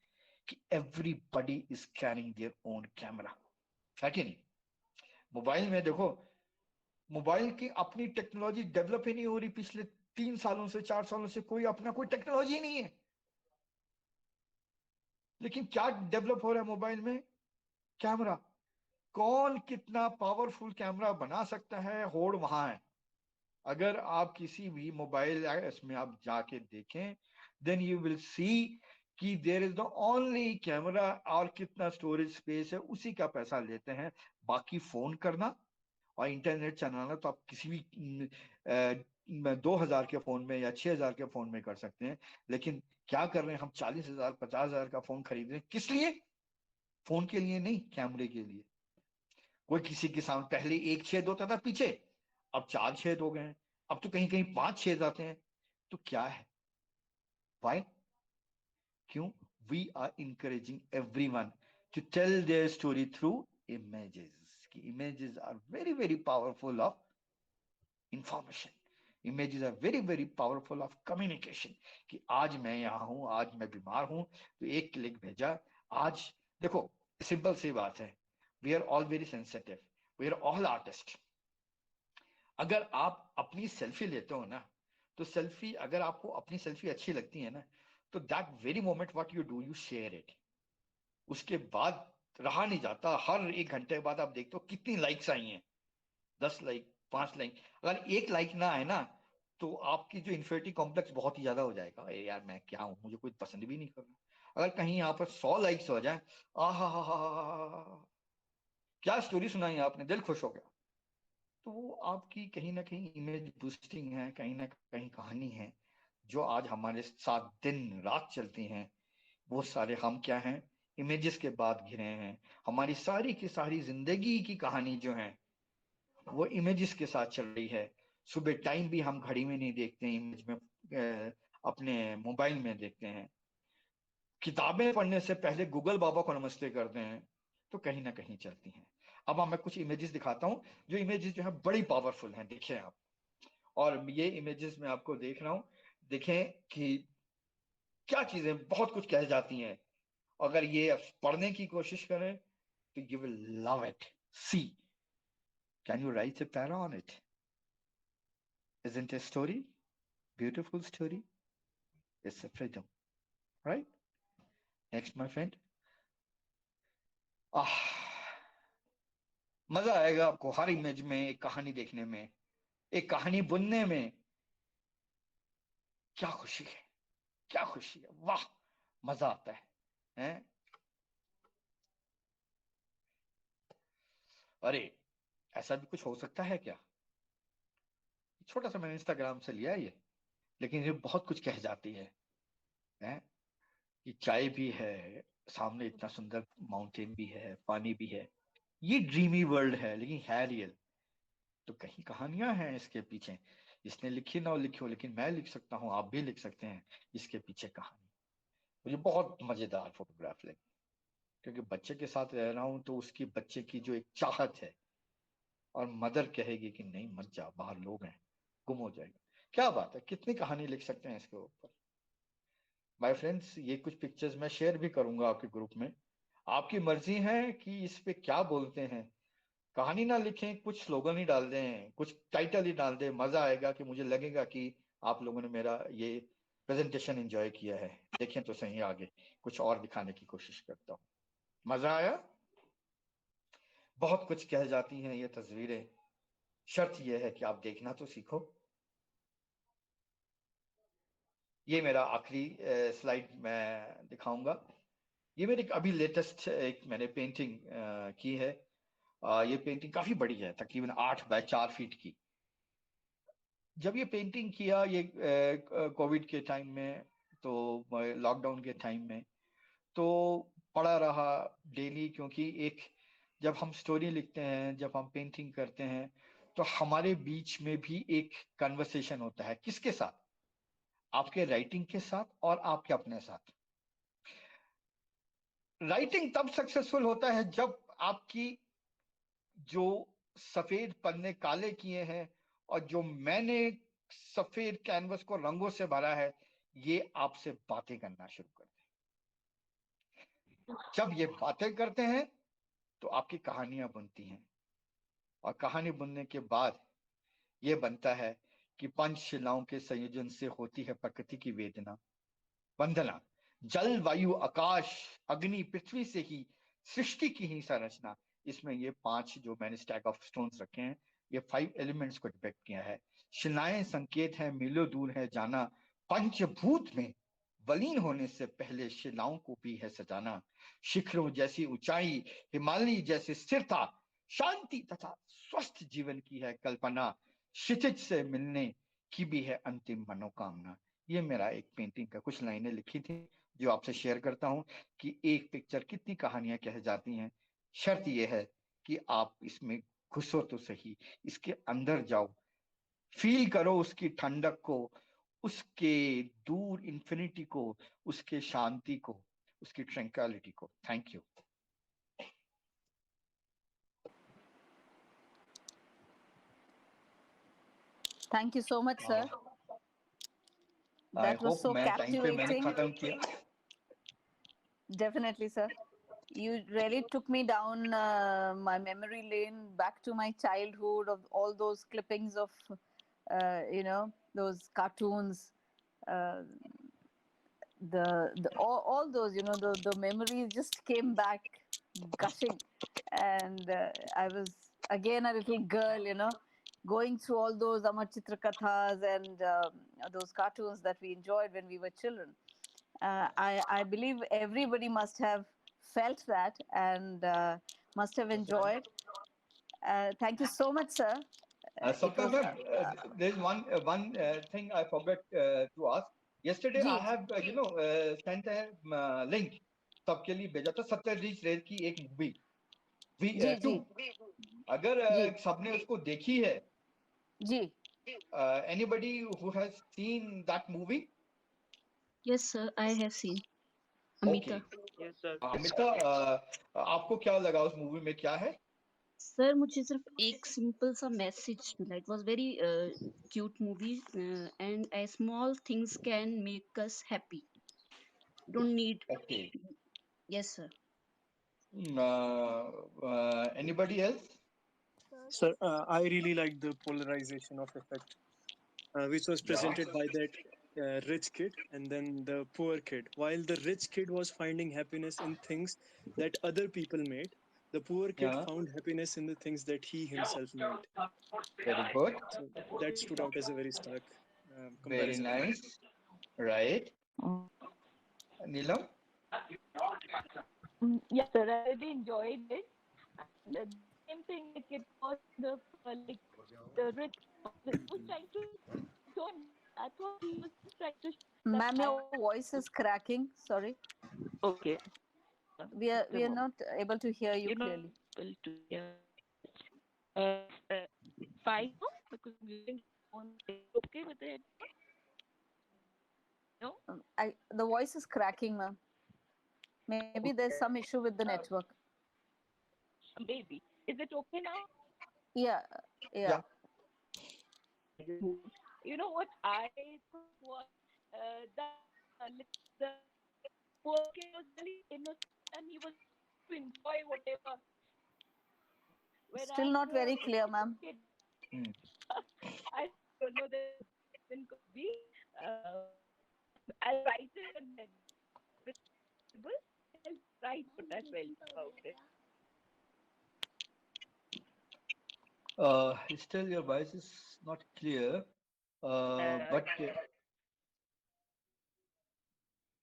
कि everybody is carrying their own camera, है कि नहीं? मोबाइल में देखो, मोबाइल की अपनी टेक्नोलॉजी डेवलप ही नहीं हो रही। पिछले 3 सालों से 4 सालों से कोई अपना कोई टेक्नोलॉजी नहीं है। लेकिन क्या डेवलप हो रहा है मोबाइल में? कैमरा। कौन कितना पावरफुल कैमरा बना सकता है, होड़ वहां है। अगर आप किसी भी मोबाइल इसमें आप जाके देखें, देन यू विल सी कि there is the only camera, और कितना स्टोरेज स्पेस है उसी का पैसा लेते हैं। बाकी फोन करना और इंटरनेट चलाना तो आप किसी भी 2000 के फोन में या 6000 के फोन में कर सकते हैं। लेकिन क्या कर रहे हैं हम? 40,000 50,000 का फोन खरीद रहे हैं, किस लिए? फोन के लिए नहीं, कैमरे के लिए। कोई किसी के सामने पहले एक छेद होता था पीछे, अब 4 छेद हो गए हैं, अब तो कहीं कहीं 5 छेद आते हैं। तो क्या है? वाई? क्यों? We are encouraging everyone to tell their story through images. की images are very very powerful of information. Images are very very powerful of communication. कि आज मैं यहाँ हूं, आज मैं बीमार हूं, तो एक क्लिक भेजा। आज देखो, सिंपल सी बात है, we are all very sensitive, we are all artist. अगर आप अपनी सेल्फी लेते हो ना, तो सेल्फी, अगर आपको अपनी सेल्फी अच्छी लगती है ना, तो that very moment what you do, you share it. उसके बाद रहा नहीं जाता, हर 1 घंटे बाद आप देखते हो कितनी लाइक्स आई हैं, 10 लाइक, 5 लाइक। अगर 1 लाइक ना आए ना, तो आपकी जो इन्फिनिटी कॉम्प्लेक्स बहुत ही ज्यादा हो जाएगा। अरे यार मैं क्या हूं, मुझे कोई पसंद भी नहीं कर रहा। अगर कहीं यहाँ पर 100 लाइक्स हो जाए, आहा, क्या स्टोरी सुनाई आपने, दिल खुश हो गया। तो वो आपकी कहीं ना कहीं इमेज बूस्टिंग है, कहीं ना कहीं कहानी है, जो आज हमारे साथ दिन रात चलती हैं। वो सारे हम क्या हैं? इमेजेस के बाद घिरे हैं। हमारी सारी की सारी जिंदगी की कहानी जो है वो इमेजेस के साथ चल रही है। सुबह टाइम भी हम घड़ी में नहीं देखते, इमेज में अपने मोबाइल में देखते हैं। किताबें पढ़ने से पहले गूगल बाबा को नमस्ते करते हैं। तो कहीं ना कहीं चलती हैं। अब मैं कुछ इमेजेस दिखाता हूं, जो इमेजेस जो है बड़ी पावरफुल हैं, देखिए आप। और ये इमेजेस में आपको देख रहा हूं, देखें कि क्या चीजें बहुत कुछ कह जाती हैं। अगर ये पढ़ने की कोशिश करें तो you will love it. See, can you write a para on it? Isn't a story beautiful story? It's a freedom, right? Next, my friend. आह, मजा आएगा आपको हर इमेज में एक कहानी देखने में, एक कहानी बुनने में। क्या खुशी है, क्या खुशी है, वाह, मजा आता है, हैं? अरे, ऐसा भी कुछ हो सकता है क्या? छोटा सा मैंने इंस्टाग्राम से लिया है ये, लेकिन ये बहुत कुछ कह जाती है, हैं? कि चाय भी है, सामने इतना सुंदर माउंटेन भी है, पानी भी है। ये ड्रीमी वर्ल्ड है, लेकिन है रियल। तो कहीं कहानियां हैं इसके पीछे। इसने लिखी ना हो लिखी हो, लेकिन मैं लिख सकता हूँ, आप भी लिख सकते हैं इसके पीछे कहानी। मुझे बहुत मजेदार फोटोग्राफ लगी, क्योंकि बच्चे के साथ रह रहा हूँ तो उसकी बच्चे की जो एक चाहत है, और मदर कहेगी कि नहीं मत जा, बाहर लोग हैं, गुम हो जाएगा। क्या बात है, कितनी कहानी लिख सकते हैं इसके ऊपर। माय फ्रेंड्स, ये कुछ पिक्चर्स मैं शेयर भी करूंगा आपके ग्रुप में। आपकी मर्जी है कि इस पे क्या बोलते हैं। कहानी ना लिखें, कुछ स्लोगन ही डाल दें, कुछ टाइटल ही डाल दें, मजा आएगा कि मुझे लगेगा कि आप लोगों ने मेरा ये प्रेजेंटेशन एंजॉय किया है। देखें तो सही, आगे कुछ और दिखाने की कोशिश करता हूँ। मजा आया? बहुत कुछ कह जाती हैं ये तस्वीरें, शर्त यह है कि आप देखना तो सीखो। ये मेरा आखिरी स्लाइड मैं दिखाऊंगा। ये मेरी अभी लेटेस्ट एक मैंने पेंटिंग की है। ये पेंटिंग काफी बड़ी है, तकरीबन 8 बाय 4 फीट की। जब ये पेंटिंग किया ये कोविड के टाइम में, तो लॉकडाउन के टाइम में, तो पड़ा रहा डेली, क्योंकि एक जब हम स्टोरी लिखते हैं, जब हम पेंटिंग करते हैं, तो हमारे बीच में भी एक कन्वर्सेशन होता है। किसके साथ? आपके राइटिंग के साथ और आपके अपने साथ। राइटिंग तब सक्सेसफुल होता है जब आपकी जो सफेद पन्ने काले किए हैं और जो मैंने सफेद कैनवस को रंगों से भरा है, ये आपसे बातें करना शुरू करते हैं। जब ये बातें करते हैं तो आपकी कहानियां बनती हैं, और कहानी बनने के बाद ये बनता है कि पंचशिलाओं के संयोजन से होती है प्रकृति की वेदना वंदना। जल वायु आकाश अग्नि पृथ्वी से ही सृष्टि की ही संरचना। इसमें ये 5 जो मैंने स्टैक ऑफ स्टोन्स रखे हैं, ये 5 एलिमेंट्स को डिपेक्ट किया है। शिलाएं संकेत है, मीलों दूर है जाना। पंचभूत में वलीन होने से पहले शिलाओं को भी है सजाना। शिखरों जैसी ऊंचाई, हिमालय जैसी स्थिरता, शांति तथा स्वस्थ जीवन की है कल्पना। क्षितिज से मिलने की भी है अंतिम मनोकामना। ये मेरा एक पेंटिंग का कुछ लाइनें लिखी थी, जो आपसे शेयर करता हूं कि एक पिक्चर कितनी कहानियां कह जाती हैं। शर्त यह है कि आप इसमें घुसो तो सही, इसके अंदर जाओ, फील करो उसकी ठंडक को, उसके दूर इंफिनिटी को, उसके शांति को, उसकी ट्रैंक्विलिटी को। Thank you. Thank you so much, sir. I That was hope so मैं टाइम पे मैंने captivating. खत्म किया। Definitely, sir. You really took me down my memory lane back to my childhood of all those clippings of, those cartoons. Uh, all those, the memories just came back gushing. And I was again a little girl, going through all those Amar Chitra Kathas and those cartoons that we enjoyed when we were children. I believe everybody must have felt that and must have enjoyed. Thank you so much, sir. Sapna ma'am, there's one thing I forgot to ask. Yesterday I ji have sent a link सबके लिए भेजा था, सत्यजीत रे की एक movie ji to. जी अगर जी सबने उसको देखी है, जी anybody who has seen that movie? Yes, sir, I have seen. Okay. Amita. Yes, sir. Amita, आपको क्या लगा उस मूवी में, क्या है? सर मुझे सिर्फ एक सिंपल सा मैसेज मिला. It was very cute movie and small things can make us happy. Don't need. Okay. Yes sir. Anybody else? Sir, I really like the polarization of effect, which was Yeah. presented by that rich kid and then the poor kid. While the rich kid was finding happiness in things that other people made, the poor kid Yeah. found happiness in the things that he himself made. Very good. So that stood out as a very stark Very comparison. nice. Right. Neelam? Yes, sir. I really enjoyed it. And the same thing, like it was the rich was trying to show him. I thought he was trying to show that ma'am, your voice is cracking. Sorry, okay. we are not able to hear you clearly. Able to hear. Fine now because I'm using phone. Is it okay with it? No, The voice is cracking, ma'am. Maybe there's some issue with the network. maybe. Is it okay now? Yeah, yeah. Yeah. You know what I thought was that the poor kid was really innocent and he was to enjoy whatever. Still Whereas not very clear, the ma'am. kid, Hmm. I don't know the reason could be. I'll write it and then I'll write what I felt about it. Still, your voice is not clear. Uh, But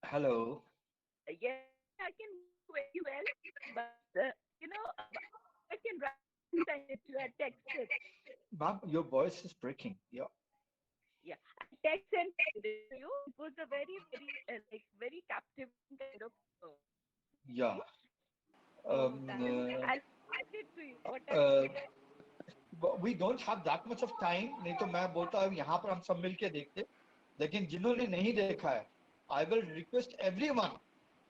hello, yeah, I can hear you very well, but I can write and send it to you. I text it. ma'am, your voice is breaking. Yeah. Yeah, I text and send it to you. It was a very, very very captivating kind of Yeah. movie. So Um, that is, I'll send it to you. What I uh, feel. we don't have that much of time. नहीं तो मैं बोलता हूँ यहाँ पर हम सब मिलके देखते. लेकिन जिन्होंने नहीं देखा है, I will request everyone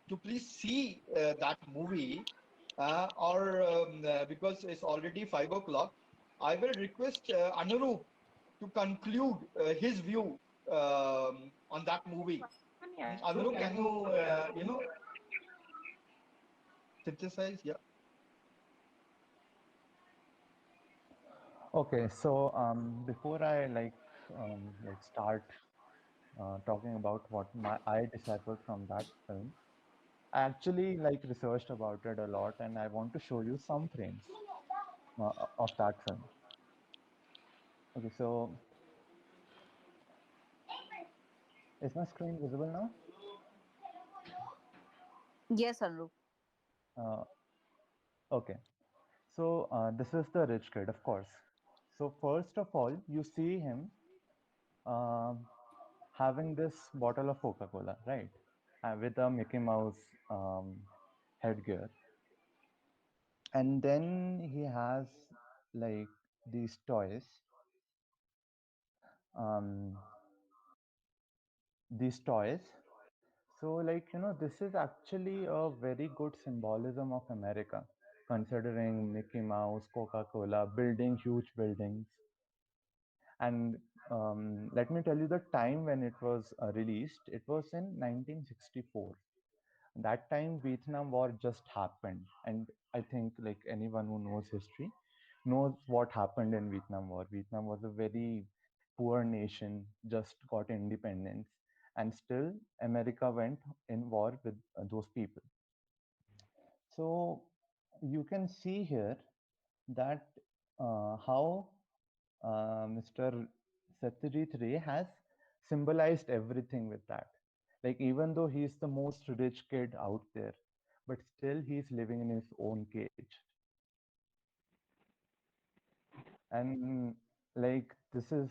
to please see that movie. Or because it's already 5 o'clock, I will request Anurup to conclude his view on that movie. Yeah. Anurup, can you synthesize? Yeah. Okay, so before I start talking about what I deciphered from that film, I actually researched about it a lot, and I want to show you some frames of that film. Okay, so is my screen visible now? Yes, Anurup. Uh, okay, so this is the rich kid, of course. So first of all, you see him um having this bottle of Coca-Cola, right? With a Mickey Mouse um, headgear. And then he has like these toys. Um, these toys. So, this is actually a very good symbolism of America, considering Mickey Mouse, Coca-Cola, building huge buildings. And let me tell you the time when it was released. It was in 1964. That time Vietnam War just happened, and I think like anyone who knows history knows what happened in Vietnam War. Vietnam was a very poor nation, just got independence, and still America went in war with those people. So you can see here that how Mr. Satyajit Ray has symbolized everything with that. Like, even though he's the most rich kid out there, but still he's living in his own cage. And like, this is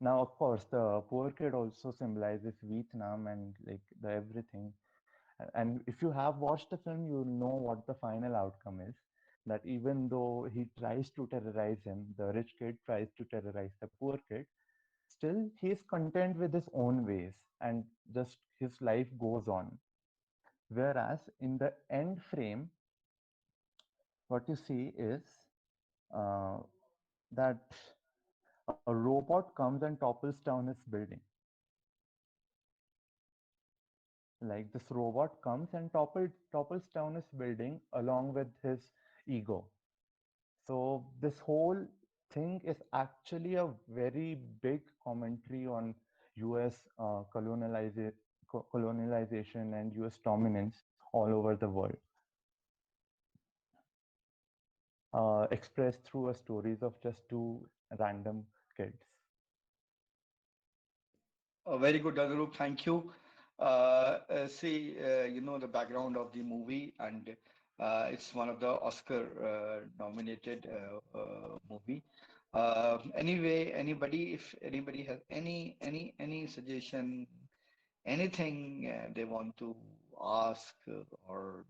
now, of course, the poor kid also symbolizes Vietnam and like the everything. And if you have watched the film, you'll know what the final outcome is. That even though he tries to terrorize him, the rich kid tries to terrorize the poor kid, still he is content with his own ways and just his life goes on. Whereas in the end frame, what you see is uh, that a robot comes and topples down his building. Like, this robot comes and topples down his building along with his ego. So this whole thing is actually a very big commentary on US colonialization and US dominance all over the world, expressed through a stories of just two random kids. Very good, Anurup. Thank you. See, you know the background of the movie, and it's one of the Oscar nominated movie. Anyway, if anybody has any suggestion, anything they want to ask, or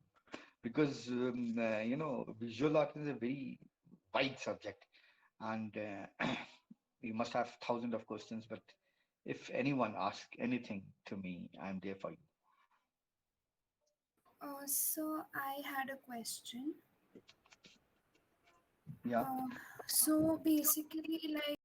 because visual art is a very wide subject, and You must have thousands of questions, but if anyone asks anything to me, I'm there for you. So I had a question. Yeah. So basically, like